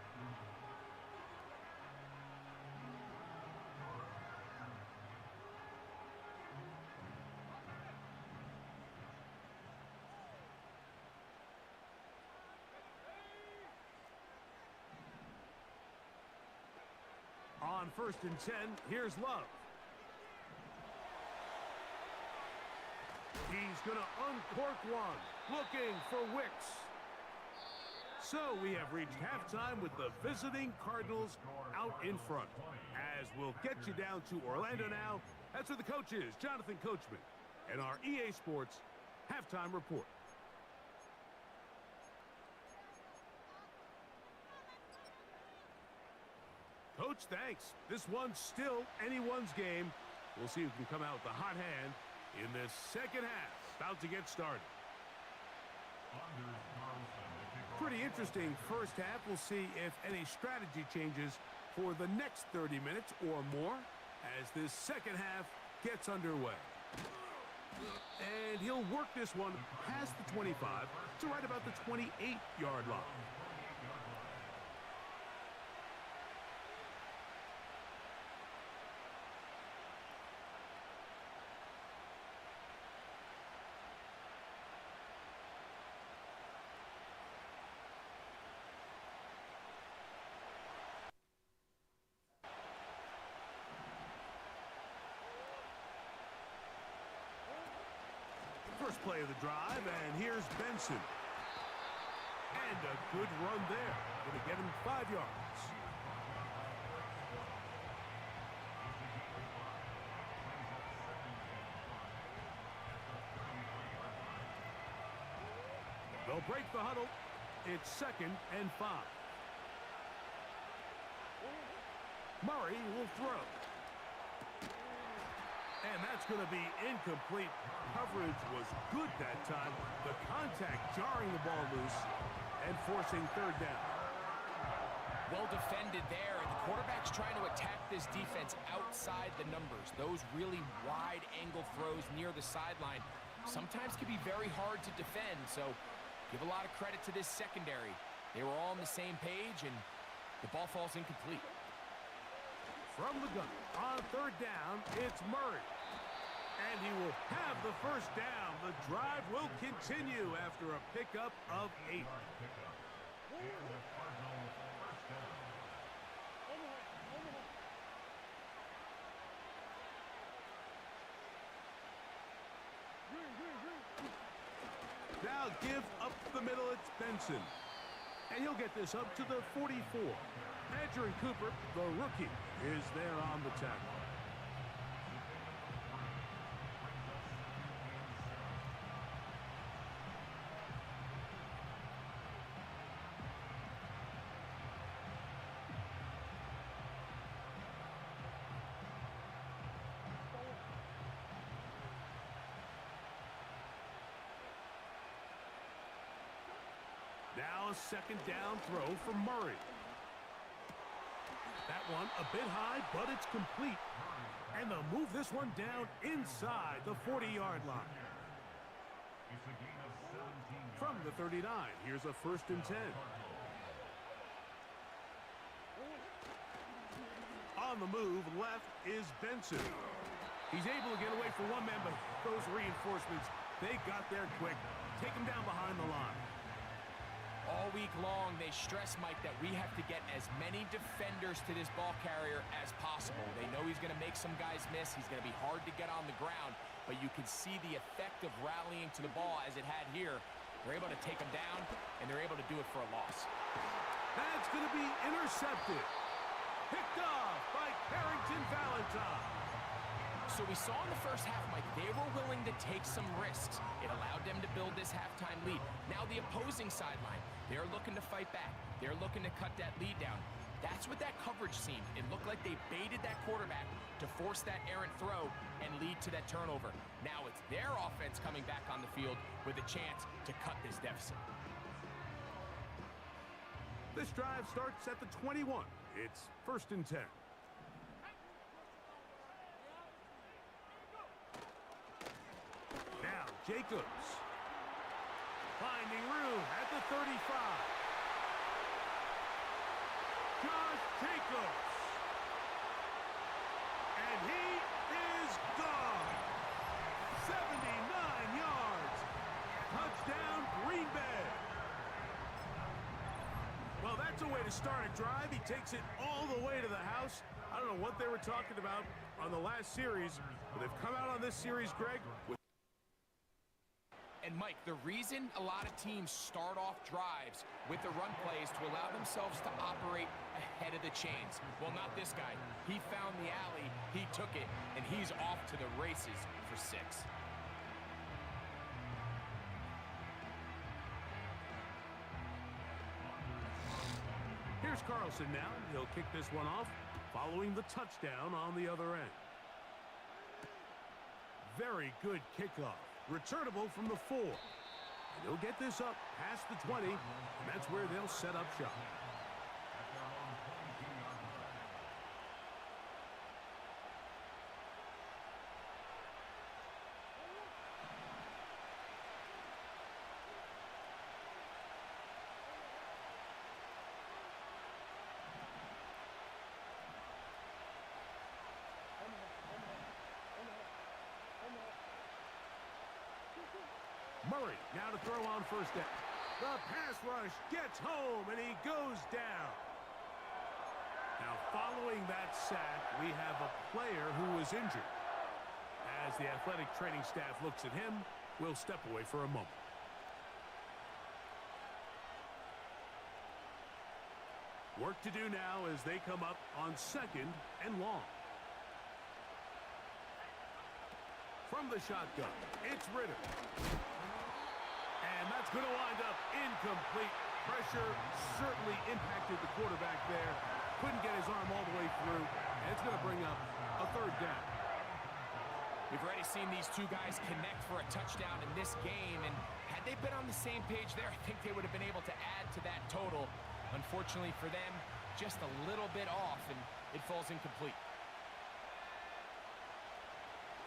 On 1st and 10, here's Love. He's going to uncork one, looking for Wicks. So we have reached halftime with the visiting Cardinals out in front. As we'll get you down to Orlando now, that's where the coach is, Jonathan Coachman, and our EA Sports halftime report. Coach, thanks. This one's still anyone's game. We'll see who can come out with the hot hand in this second half. About to get started. Pretty interesting first half. We'll see if any strategy changes for the next 30 minutes or more as this second half gets underway. And he'll work this one past the 25 to right about the 28-yard line. First play of the drive, and here's Benson. And a good run there. Going to get him 5 yards. They'll break the huddle. It's 2nd and 5. Murray will throw. And that's going to be incomplete. Coverage was good that time. The contact jarring the ball loose and forcing 3rd down. Well defended there, and the quarterback's trying to attack this defense outside the numbers. Those really wide angle throws near the sideline sometimes can be very hard to defend, so give a lot of credit to this secondary. They were all on the same page, and the ball falls incomplete. From the gun, on 3rd down, it's Murray. And he will have the 1st down. The drive will continue after a pickup of 8. Now give up the middle, it's Benson. And he'll get this up to the 44. Andrew Cooper, the rookie, is there on the tackle. Now a 2nd down throw for Murray. That one a bit high, but it's complete. And they'll move this one down inside the 40-yard line. From the 39, here's a 1st and 10. On the move, left is Benson. He's able to get away from one man, but those reinforcements, they got there quick. Take him down behind the line. All week long, they stress, Mike, that we have to get as many defenders to this ball carrier as possible. They know he's going to make some guys miss. He's going to be hard to get on the ground, but you can see the effect of rallying to the ball as it had here. They're able to take him down, and they're able to do it for a loss. That's going to be intercepted. Picked off by Carrington Valentine. So we saw in the first half, Mike, they were willing to take some risks. It allowed them to build this halftime lead. Now the opposing sideline, they're looking to fight back. They're looking to cut that lead down. That's what that coverage seemed. It looked like they baited that quarterback to force that errant throw and lead to that turnover. Now it's their offense coming back on the field with a chance to cut this deficit. This drive starts at the 21. It's 1st and 10. Now Jacobs finding room at the 35. Josh Jacobs. And he is gone. 79 yards. Touchdown, Green Bay. Well, that's a way to start a drive. He takes it all the way to the house. I don't know what they were talking about on the last series, but they've come out on this series, Greg, with. And Mike, the reason a lot of teams start off drives with the run plays to allow themselves to operate ahead of the chains. Well, not this guy. He found the alley, he took it, and he's off to the races for 6. Here's Carlson now. He'll kick this one off, following the touchdown on the other end. Very good kickoff. Returnable from the 4. And he'll get this up past the 20, and that's where they'll set up shop. Murray now to throw on 1st down. The pass rush gets home, and he goes down. Now, following that sack, we have a player who was injured. As the athletic training staff looks at him, we'll step away for a moment. Work to do now as they come up on 2nd and long. From the shotgun, it's Ritter. And that's going to wind up incomplete. Pressure certainly impacted the quarterback there. Couldn't get his arm all the way through. And it's going to bring up a third down. We've already seen these two guys connect for a touchdown in this game, and had they been on the same page there, I think they would have been able to add to that total. Unfortunately for them, just a little bit off, and it falls incomplete.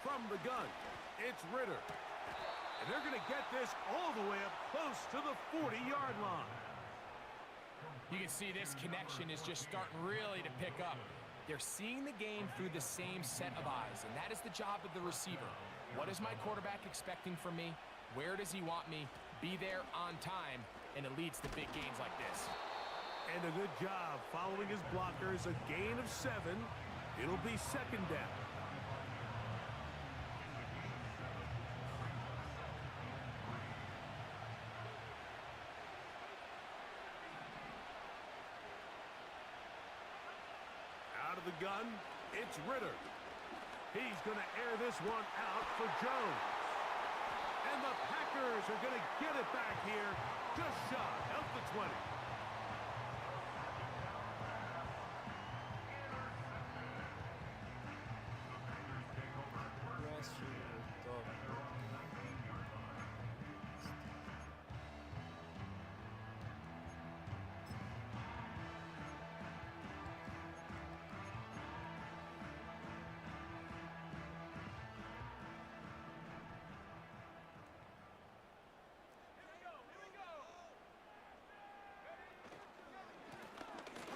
From the gun, it's Ritter. And they're going to get this all the way up close to the 40-yard line. You can see this connection is just starting really to pick up. They're seeing the game through the same set of eyes, and that is the job of the receiver. What is my quarterback expecting from me? Where does he want me? Be there on time, and it leads to big gains like this. And a good job following his blockers. A gain of 7. It'll be second down. Out of the gun, it's Ritter. He's going to air this one out for Jones. And the Packers are going to get it back here just shy of the 20.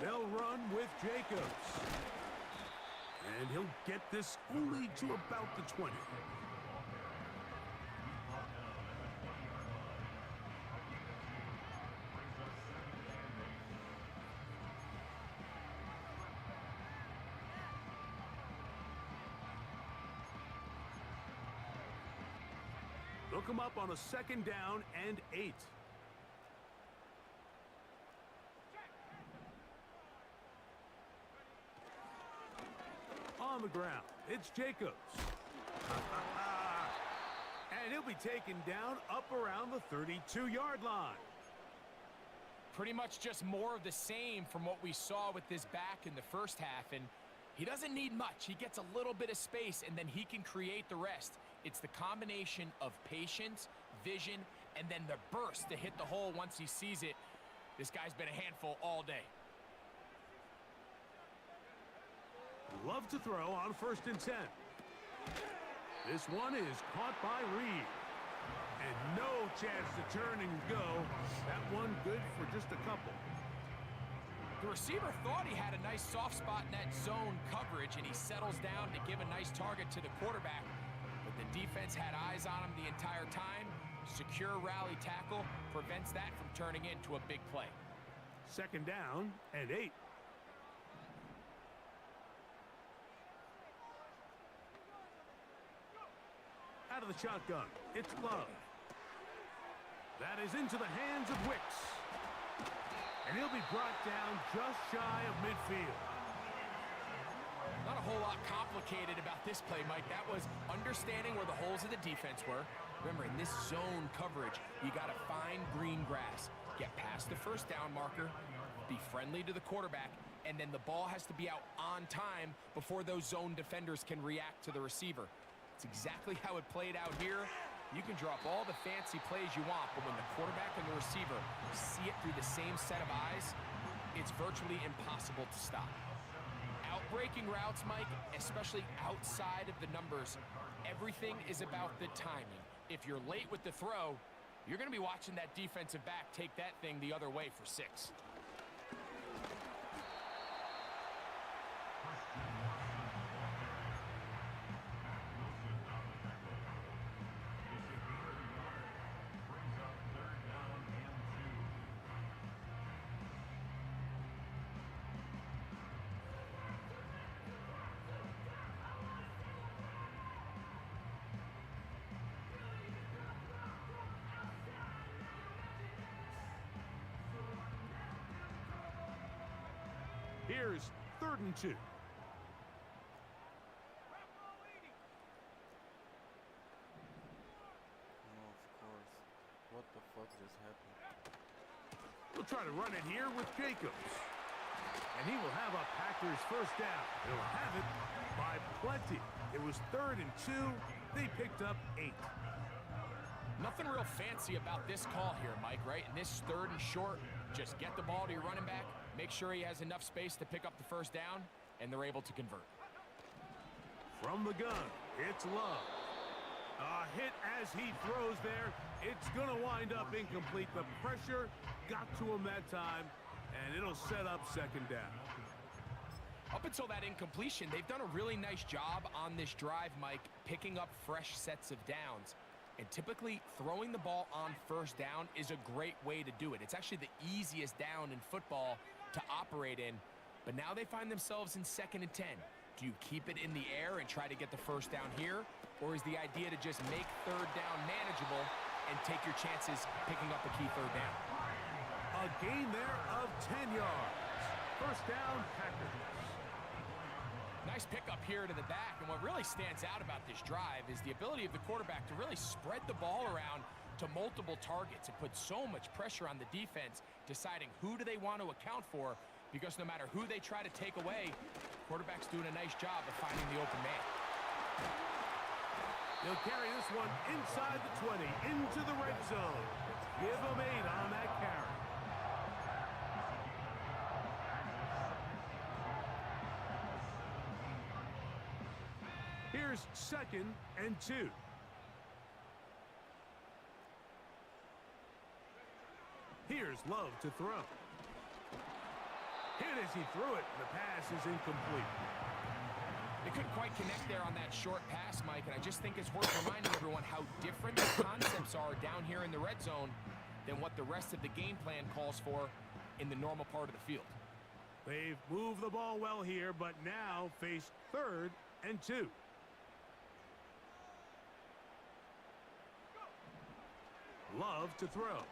They'll run with Jacobs. And he'll get this only to about the 20. They'll come up on a second down and 8. On the ground, it's Jacobs. And he'll be taken down up around the 32-yard line. Pretty much just more of the same from what we saw with this back in the first half, and he doesn't need much. He gets a little bit of space, and then he can create the rest. It's the combination of patience, vision, and then the burst to hit the hole once he sees it. This guy's been a handful all day. Love to throw on 1st and 10. This one is caught by Reed. And no chance to turn and go. That one good for just a couple. The receiver thought he had a nice soft spot in that zone coverage, and he settles down to give a nice target to the quarterback. But the defense had eyes on him the entire time. Secure rally tackle prevents that from turning into a big play. Second down and 8. Out of the shotgun, it's Love. That is into the hands of Wicks. And he'll be brought down just shy of midfield. Not a whole lot complicated about this play, Mike. That was understanding where the holes of the defense were. Remember, in this zone coverage, you got to find green grass. Get past the first down marker, be friendly to the quarterback, and then the ball has to be out on time before those zone defenders can react to the receiver. It's exactly how it played out here. You can drop all the fancy plays you want, but when the quarterback and the receiver see it through the same set of eyes, it's virtually impossible to stop. Outbreaking routes, Mike, especially outside of the numbers, everything is about the timing. If you're late with the throw, you're going to be watching that defensive back take that thing the other way for 6. Here's 3rd and 2. Oh, of course. What the fuck? what just happened. We'll try to run it here with Jacobs. And he will have a Packers first down. He'll have it by plenty. It was 3rd and 2. They picked up 8. Nothing real fancy about this call here, Mike, right? In this 3rd and short, just get the ball to your running back, make sure he has enough space to pick up the first down, and they're able to convert. From the gun, it's Love. A hit as he throws there. It's going to wind up incomplete. The pressure got to him that time, and it'll set up 2nd down. Up until that incompletion, they've done a really nice job on this drive, Mike, picking up fresh sets of downs. And typically, throwing the ball on 1st down is a great way to do it. It's actually the easiest down in football to operate in. But now they find themselves in 2nd and 10. Do you keep it in the air and try to get the first down here? Or is the idea to just make 3rd down manageable and take your chances picking up a key 3rd down? A gain there of 10 yards. First down, Packers. Nice pickup here to the back, and what really stands out about this drive is the ability of the quarterback to really spread the ball around to multiple targets. It puts so much pressure on the defense, deciding who do they want to account for, because no matter who they try to take away, the quarterback's doing a nice job of finding the open man. He'll carry this one inside the 20, into the red zone. Give him 8 on that carry. Here's 2nd and 2. Here's Love to throw. Hit as he threw it, and the pass is incomplete. They couldn't quite connect there on that short pass, Mike, and I just think it's worth reminding everyone how different the concepts are down here in the red zone than what the rest of the game plan calls for in the normal part of the field. They've moved the ball well here, but now face 3rd and 2. Love to throw.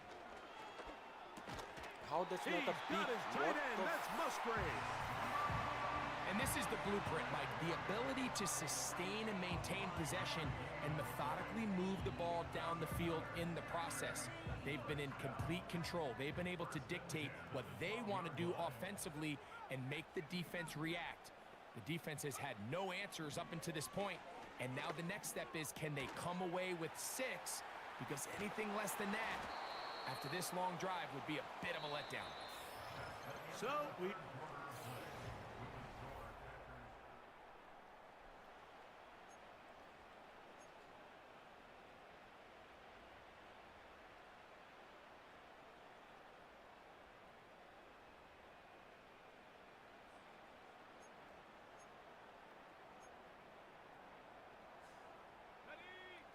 How that's He's not a got big... his tight end. That's Musgrave. And this is the blueprint, Mike. The ability to sustain and maintain possession and methodically move the ball down the field in the process. They've been in complete control. They've been able to dictate what they want to do offensively and make the defense react. The defense has had no answers up until this point, and now the next step is, can they come away with 6? Because anything less than that, after this long drive, would be a bit of a letdown. So we...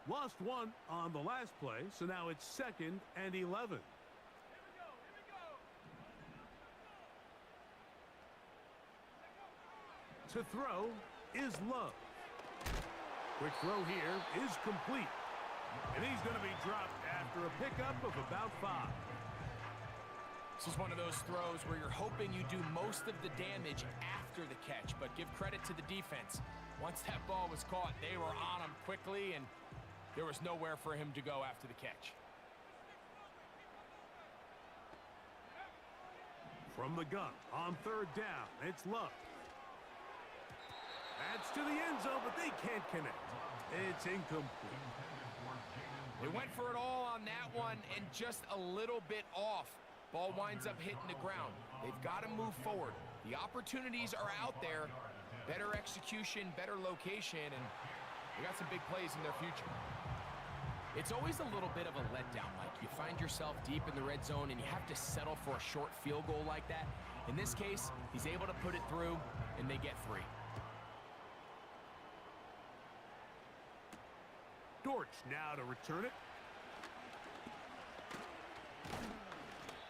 Lost 1 on the last play, so now it's 2nd and 11. To throw is Love. Quick throw here is complete. And he's going to be dropped after a pickup of about 5. This is one of those throws where you're hoping you do most of the damage after the catch, but give credit to the defense. Once that ball was caught, they were on him quickly, and there was nowhere for him to go after the catch. From the gun on 3rd down, it's Love. That's to the end zone, but they can't connect. It's incomplete. They went for it all on that one and just a little bit off. Ball winds up hitting the ground. They've got to move forward. The opportunities are out there. Better execution, better location, and they got some big plays in their future. It's always a little bit of a letdown, Mike. You find yourself deep in the red zone and you have to settle for a short field goal like that. In this case, he's able to put it through, and they get 3. Dortch now to return it.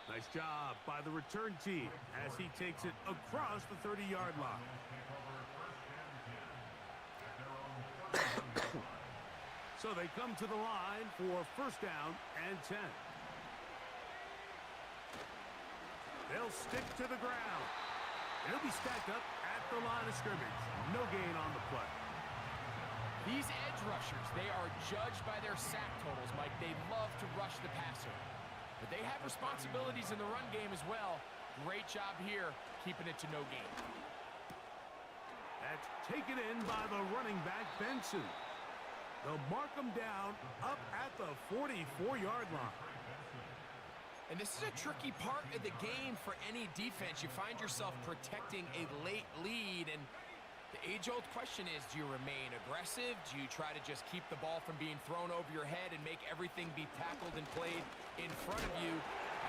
Nice job by the return team as he takes it across the 30-yard line. So they come to the line for first down and 10. They'll stick to the ground. It'll be stacked up at the line of scrimmage. No gain on the play. These edge rushers, they are judged by their sack totals, Mike. They love to rush the passer. But they have responsibilities in the run game as well. Great job here, keeping it to no gain. That's taken in by the running back, Benson. They'll mark him down up at the 44-yard line. And this is a tricky part of the game for any defense. You find yourself protecting a late lead, and the age-old question is, do you remain aggressive? Do you try to just keep the ball from being thrown over your head and make everything be tackled and played in front of you?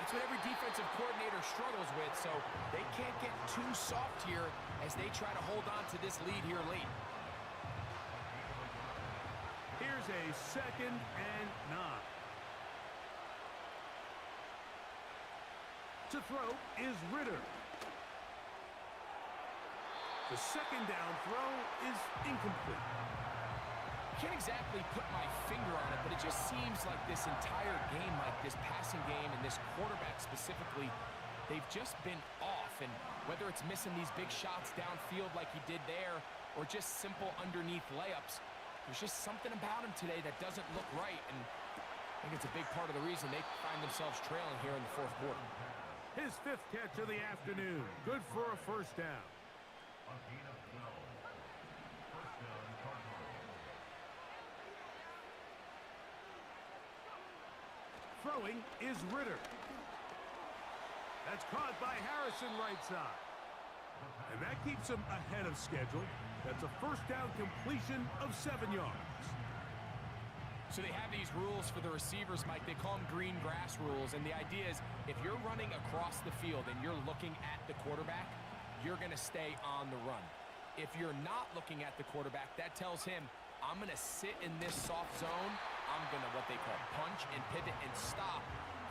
That's what every defensive coordinator struggles with, so they can't get too soft here as they try to hold on to this lead here late. Here's a 2nd and 9. To throw is Ritter. The 2nd down throw is incomplete. Can't exactly put my finger on it, but it just seems like this entire game, like this passing game and this quarterback specifically, they've just been off. And whether it's missing these big shots downfield like he did there or just simple underneath layups, there's just something about him today that doesn't look right. And I think it's a big part of the reason they find themselves trailing here in the 4th quarter. His 5th catch of the afternoon. Good for a 1st down. Throwing is Ritter. That's caught by Harrison right side. And that keeps him ahead of schedule. That's a 1st down completion of 7 yards. So they have these rules for the receivers, Mike. They call them green grass rules. And the idea is if you're running across the field and you're looking at the quarterback, you're going to stay on the run. If you're not looking at the quarterback, that tells him, I'm going to sit in this soft zone. I'm going to what they call punch and pivot and stop.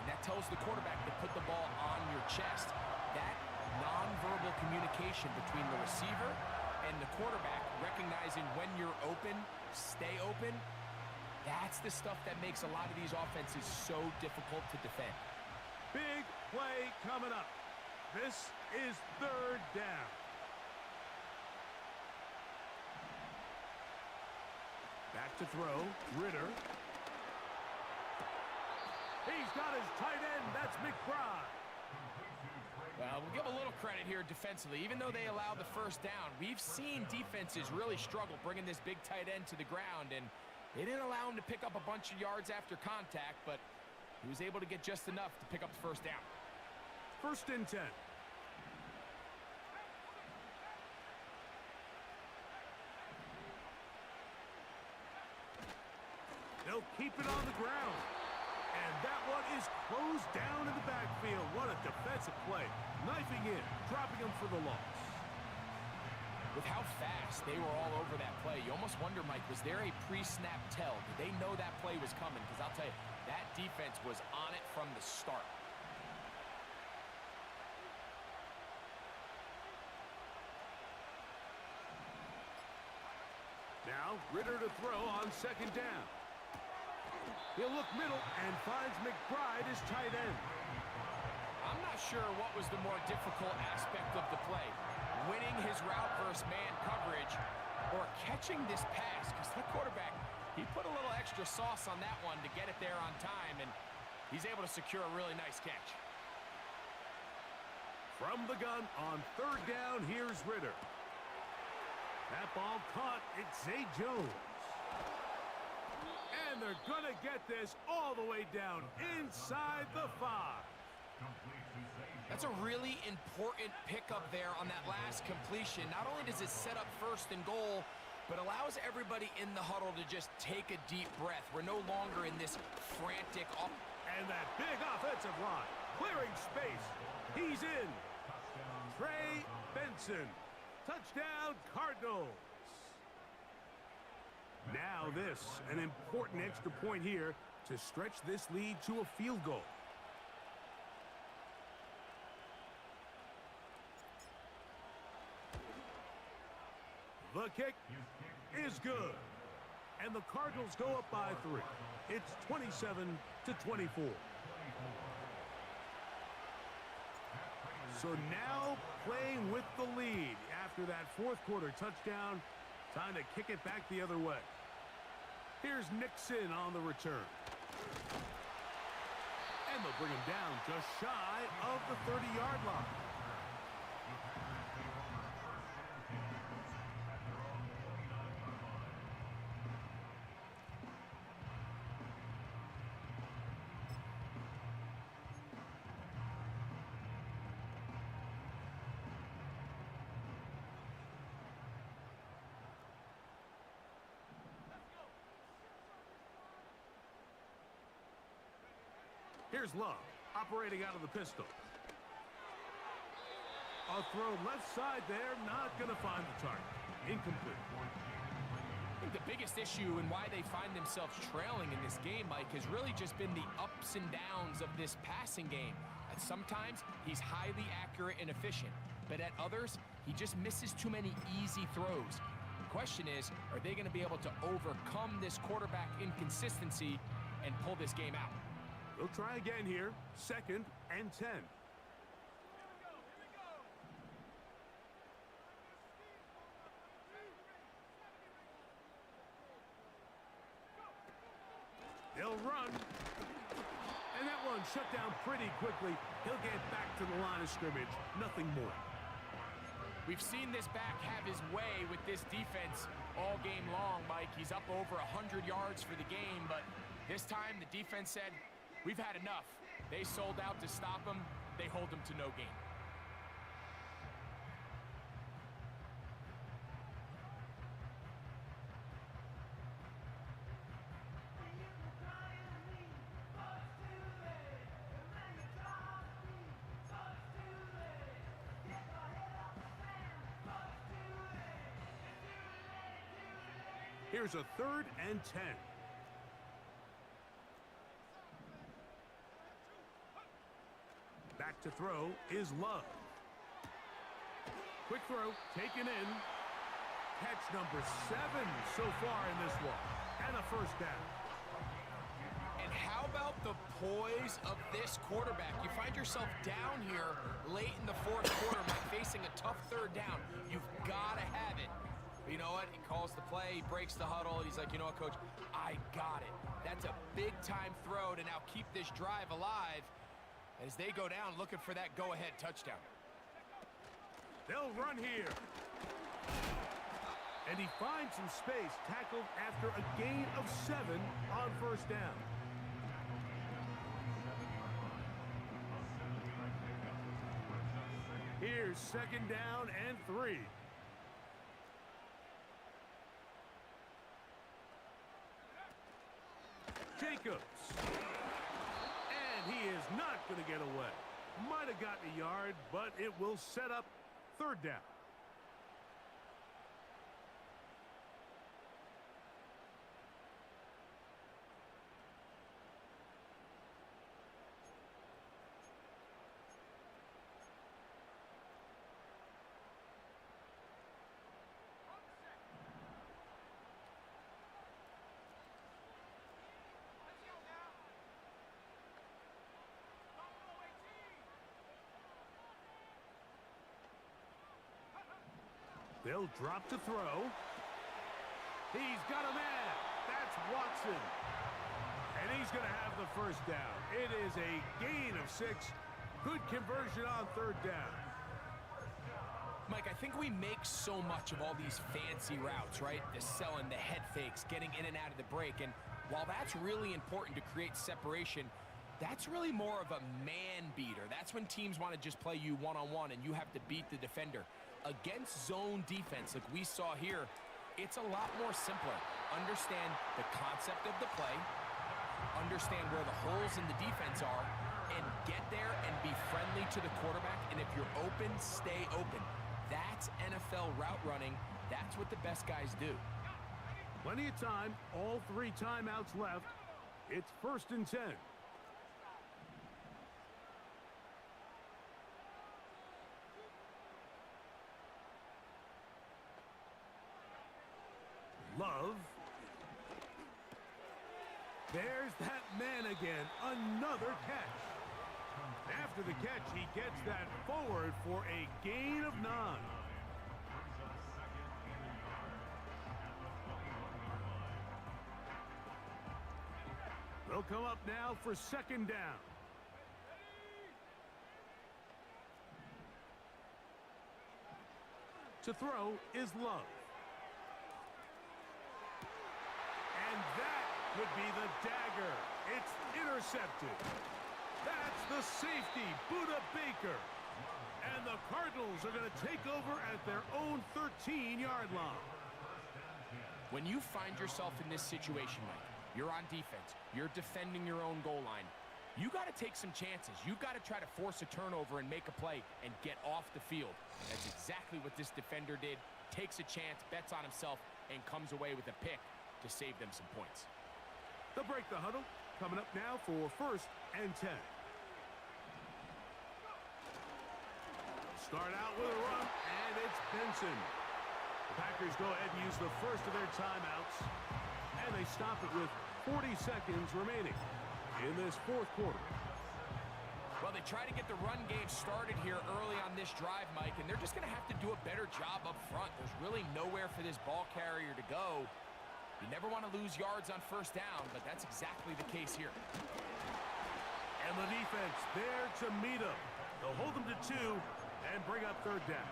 And that tells the quarterback to put the ball on your chest. That nonverbal communication between the receiver and the quarterback, recognizing when you're open, stay open, that's the stuff that makes a lot of these offenses so difficult to defend. Big play coming up. This is 3rd down. Back to throw, Ritter. He's got his tight end, that's McBride. Well, we'll give a little credit here defensively. Even though they allowed the 1st down, we've seen defenses really struggle bringing this big tight end to the ground, and they didn't allow him to pick up a bunch of yards after contact, but he was able to get just enough to pick up the 1st down. 1st and 10. They'll keep it on the ground. And that one is closed down in the backfield. What a defensive play. Knifing in, dropping him for the loss. With how fast they were all over that play, you almost wonder, Mike, was there a pre-snap tell? Did they know that play was coming? Because I'll tell you, that defense was on it from the start. Now, Ritter to throw on 2nd down. He'll look middle and finds McBride as tight end. I'm not sure what was the more difficult aspect of the play. Winning his route versus man coverage or catching this pass, because that quarterback, he put a little extra sauce on that one to get it there on time, and he's able to secure a really nice catch. From the gun on 3rd down, here's Ritter. That ball caught, it's Zay Jones. And they're going to get this all the way down inside the 5. That's a really important pickup there on that last completion. Not only does it set up 1st and goal, but allows everybody in the huddle to just take a deep breath. We're no longer in this frantic off. And that big offensive line, clearing space. He's in. Trey Benson. Touchdown, Cardinals. Now this, an important extra point here to stretch this lead to a field goal. The kick is good. And the Cardinals go up by 3. It's 27-24. So now playing with the lead after that 4th quarter touchdown. Time to kick it back the other way. Here's Nixon on the return. And And they'll bring him down just shy of the 30-yard line. Here's Love, operating out of the pistol. A throw left side there, not going to find the target. Incomplete. I think the biggest issue and why they find themselves trailing in this game, Mike, has really just been the ups and downs of this passing game. At sometimes, he's highly accurate and efficient, but at others, he just misses too many easy throws. The question is, are they going to be able to overcome this quarterback inconsistency and pull this game out? They'll try again here. 2nd and 10. They'll run. And that one shut down pretty quickly. He'll get back to the line of scrimmage. Nothing more. We've seen this back have his way with this defense all game long, Mike. He's up over 100 yards for the game, but this time the defense said, we've had enough. They sold out to stop him. They hold him to no gain. Here's a 3rd and 10. Back to throw is Love. Quick throw, taken in. Catch number 7 so far in this one. And a first down. And how about the poise of this quarterback? You find yourself down here late in the 4th quarter facing a tough 3rd down. You've got to have it. But you know what? He calls the play, he breaks the huddle. He's like, you know what, Coach? I got it. That's a big-time throw to now keep this drive alive as they go down looking for that go-ahead touchdown. They'll run here. And he finds some space, tackled after a gain of 7 on first down. Here's 2nd down and 3. Jacobs. And he is not going to get away. Might have gotten a yard, but it will set up 3rd down. They'll drop to throw. He's got a man. That's Watson. And he's going to have the first down. It is a gain of 6. Good conversion on 3rd down. Mike, I think we make so much of all these fancy routes, right? The selling, the head fakes, getting in and out of the break. And while that's really important to create separation, that's really more of a man beater. That's when teams want to just play you one-on-one and you have to beat the defender. Against zone defense like we saw here, it's a lot more simpler. Understand the concept of the play, understand where the holes in the defense are, and get there and be friendly to the quarterback. And if you're open, stay open. That's NFL route running. That's what the best guys do. Plenty of time, all 3 timeouts left. It's 1st and 10. Love. There's that man again. Another catch. After the catch, he gets that forward for a gain of 9. They'll come up now for 2nd down. To throw is Love. And that would be the dagger. It's intercepted. That's the safety, Buda Baker. And the Cardinals are going to take over at their own 13-yard line. When you find yourself in this situation, Mike, you're on defense, you're defending your own goal line, you got to take some chances. You got to try to force a turnover and make a play and get off the field. That's exactly what this defender did. Takes a chance, bets on himself, and comes away with a pick to save them some points. They'll break the huddle. Coming up now for 1st and 10. Start out with a run, and it's Benson. The Packers go ahead and use the first of their timeouts, and they stop it with 40 seconds remaining in this 4th quarter. Well, they try to get the run game started here early on this drive, Mike, and they're just going to have to do a better job up front. There's really nowhere for this ball carrier to go. You never want to lose yards on 1st down, but that's exactly the case here. And the defense there to meet them. They'll hold them to 2 and bring up 3rd down.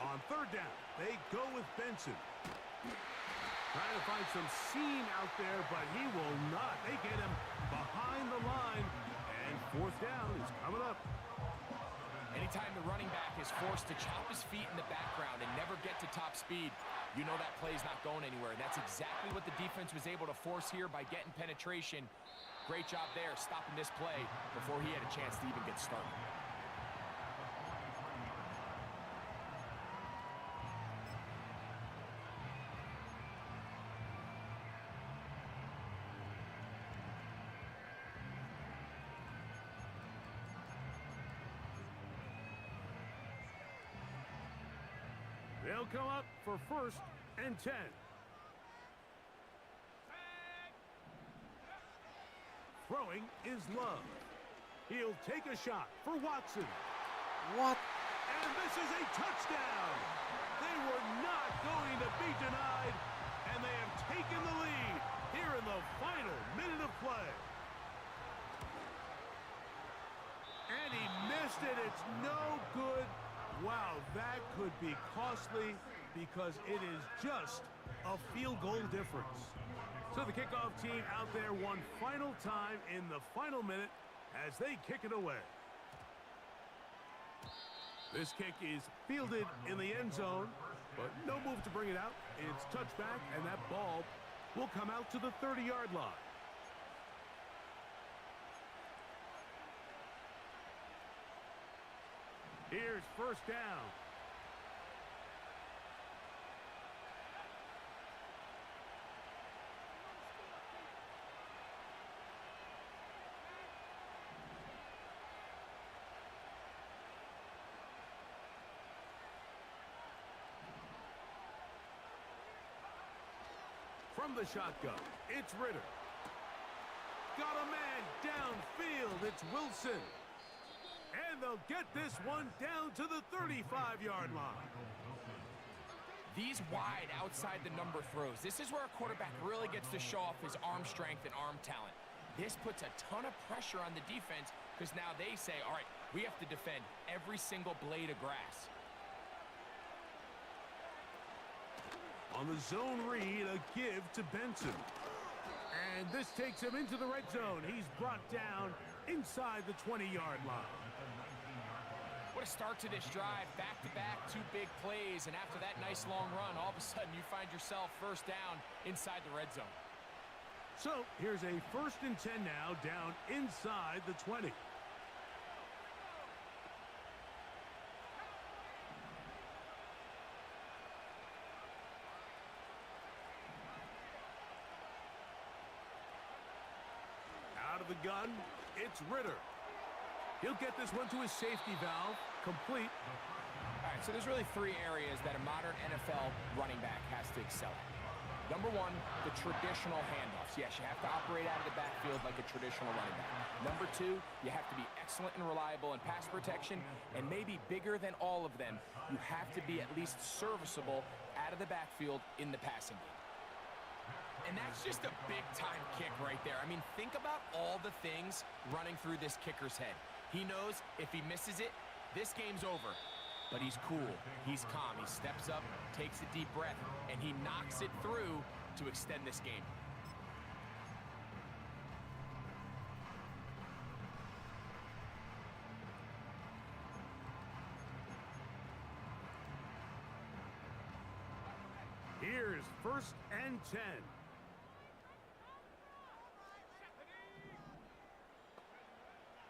On 3rd down, they go with Benson. Trying to find some seam out there, but he will not. They get him behind the line, and 4th down is coming up. Anytime the running back is forced to chop his feet in the background and never get to top speed, you know that play's not going anywhere. And that's exactly what the defense was able to force here by getting penetration. Great job there, stopping this play before he had a chance to even get started. They'll come up for 1st and 10. Throwing is Love. He'll take a shot for Watson. What? And this is a touchdown. They were not going to be denied, and they have taken the lead here in the final minute of play. And he missed it. It's no good. Wow, that could be costly because it is just a field goal difference. So the kickoff team out there one final time in the final minute as they kick it away. This kick is fielded in the end zone, but no move to bring it out. It's touchback, and that ball will come out to the 30-yard line. Here's 1st down. From the shotgun, it's Ritter. Got a man downfield. It's Wilson. And they'll get this one down to the 35-yard line. These wide outside the number throws, this is where a quarterback really gets to show off his arm strength and arm talent. This puts a ton of pressure on the defense because now they say, all right, we have to defend every single blade of grass. On the zone read, a give to Benson. And this takes him into the red zone. He's brought down inside the 20-yard line. What a start to this drive. Back-to-back, 2 big plays. And after that nice long run, all of a sudden you find yourself 1st down inside the red zone. So here's a 1st and 10 now down inside the 20. Out of the gun, it's Ritter. He'll get this one to his safety valve, complete. All right, so there's really 3 areas that a modern NFL running back has to excel at. Number one, the traditional handoffs. Yes, you have to operate out of the backfield like a traditional running back. Number two, you have to be excellent and reliable in pass protection, and maybe bigger than all of them, you have to be at least serviceable out of the backfield in the passing game. And that's just a big-time kick right there. I mean, think about all the things running through this kicker's head. He knows if he misses it, this game's over. But he's cool, he's calm, he steps up, takes a deep breath, and he knocks it through to extend this game. Here's 1st and 10.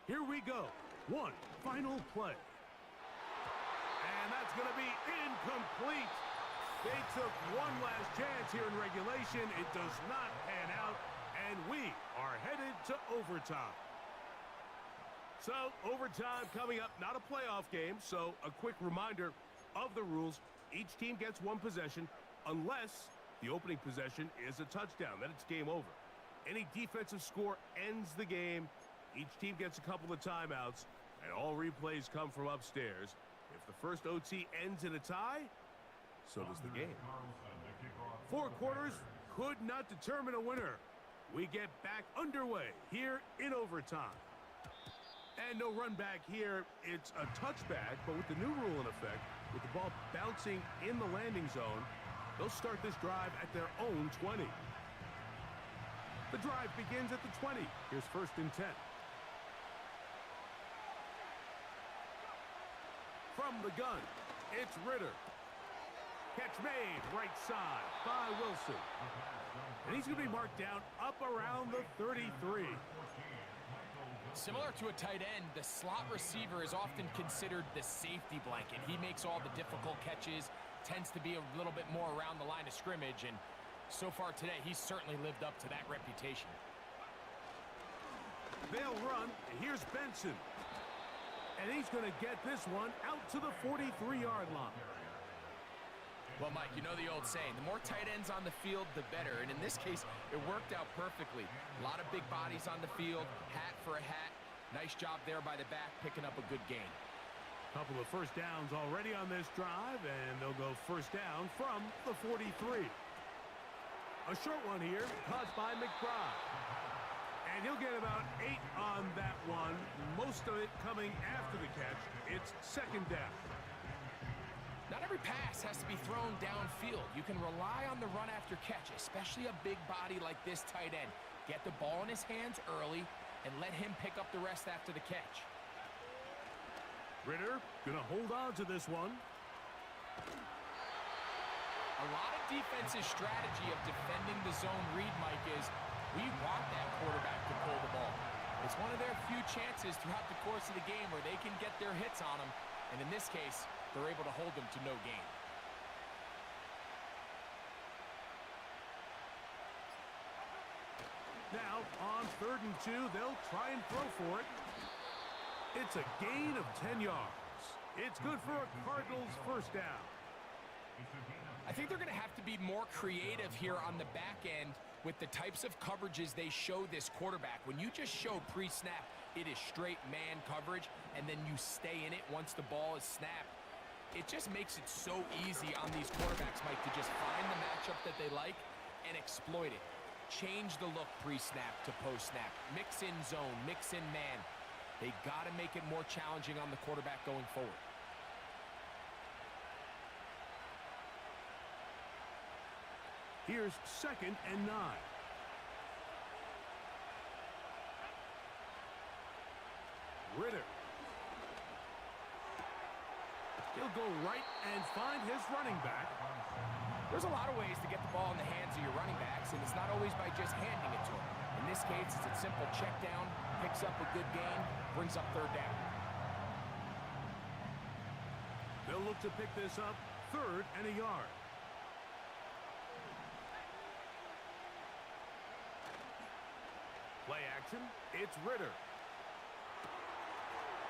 Here we go. One final play. And that's going to be incomplete. They took one last chance here in regulation. It does not pan out, and we are headed to overtime. So, overtime coming up, not a playoff game, so a quick reminder of the rules. Each team gets one possession unless the opening possession is a touchdown. Then it's game over. Any defensive score ends the game. Each team gets a couple of timeouts, and all replays come from upstairs. If the first OT ends in a tie, so does the game. 4 quarters could not determine a winner. We get back underway here in overtime. And no run back here. It's a touchback, but with the new rule in effect, with the ball bouncing in the landing zone, they'll start this drive at their own 20. The drive begins at the 20. Here's 1st and 10. From the gun, it's Ritter. Catch made, right side by Wilson. And he's going to be marked down up around the 33. Similar to a tight end, the slot receiver is often considered the safety blanket. He makes all the difficult catches, tends to be a little bit more around the line of scrimmage, and so far today, he's certainly lived up to that reputation. They'll run, and here's Benson. And he's going to get this one out to the 43-yard line. Well, Mike, you know the old saying, the more tight ends on the field, the better. And in this case, it worked out perfectly. A lot of big bodies on the field, hat for a hat. Nice job there by the back, picking up a good gain. Couple of first downs already on this drive, and they'll go first down from the 43. A short one here, caught by McBride. And he'll get about 8 on that one, most of it coming after the catch. It's 2nd down. Not every pass has to be thrown downfield. You can rely on the run after catch, especially a big body like this tight end. Get the ball in his hands early and let him pick up the rest after the catch. Ritter gonna hold on to this one. A lot of defense's strategy of defending the zone read, Mike, is we want that quarterback to pull the ball. It's one of their few chances throughout the course of the game where they can get their hits on them, and in this case, they're able to hold them to no gain. Now, on 3rd and 2, they'll try and throw for it. It's a gain of 10 yards. It's good for a Cardinals first down. I think they're going to have to be more creative here on the back end with the types of coverages they show this quarterback. When you just show pre-snap, it is straight man coverage, and then you stay in it once the ball is snapped. It just makes it so easy on these quarterbacks, Mike, to just find the matchup that they like and exploit it. Change the look pre-snap to post-snap. Mix in zone, mix in man. They got to make it more challenging on the quarterback going forward. Here's 2nd and 9. Ritter. He'll go right and find his running back. There's a lot of ways to get the ball in the hands of your running backs, and it's not always by just handing it to them. In this case, it's a simple check down, picks up a good gain, brings up 3rd down. They'll look to pick this up 3rd and a yard. Play action, it's Ritter.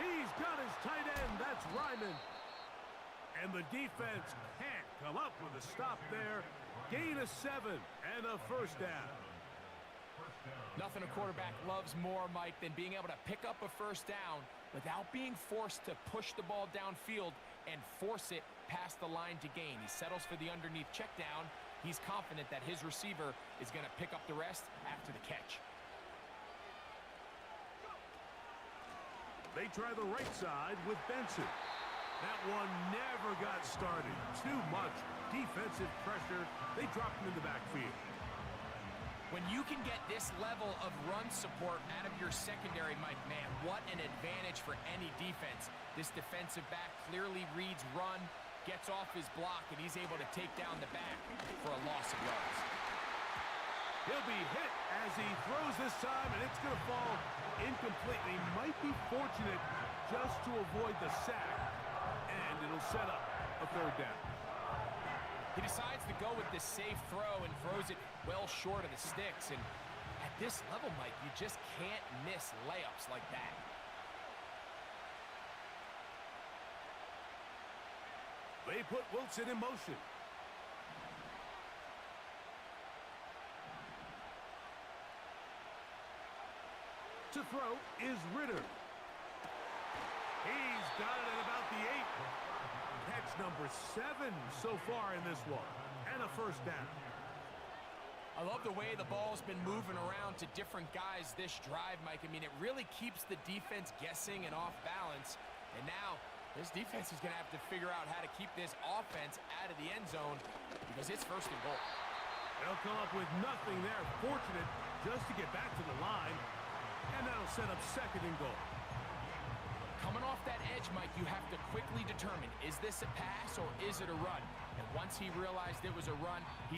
He's got his tight end, that's Ryman. And the defense can't come up with a stop there. Gain of 7 and a first down. Nothing a quarterback loves more, Mike, than being able to pick up a first down without being forced to push the ball downfield and force it past the line to gain. He settles for the underneath check down. He's confident that his receiver is going to pick up the rest after the catch. They try the right side with Benson. That one never got started. Too much defensive pressure. They dropped him in the backfield. When you can get this level of run support out of your secondary, Mike, man, what an advantage for any defense. This defensive back clearly reads run, gets off his block, and he's able to take down the back for a loss of yards. He'll be hit as he throws this time, and it's going to fall incompletely. Might be fortunate just to avoid the sack, and it'll set up a third down. He decides to go with this safe throw and throws it well short of the sticks. And at this level, Mike, you just can't miss layups like that. They put Wilson in motion. To throw is Ritter. He's got it at about the 8. Catch number 7 so far in this one. And a first down. I love the way the ball's been moving around to different guys this drive, Mike. I mean, it really keeps the defense guessing and off balance. And now, this defense is going to have to figure out how to keep this offense out of the end zone because it's first and goal. They'll come up with nothing there. Fortunate just to get back to the line. And that'll set up second and goal. Coming off that edge, Mike, you have to quickly determine, is this a pass or is it a run? And once he realized it was a run, he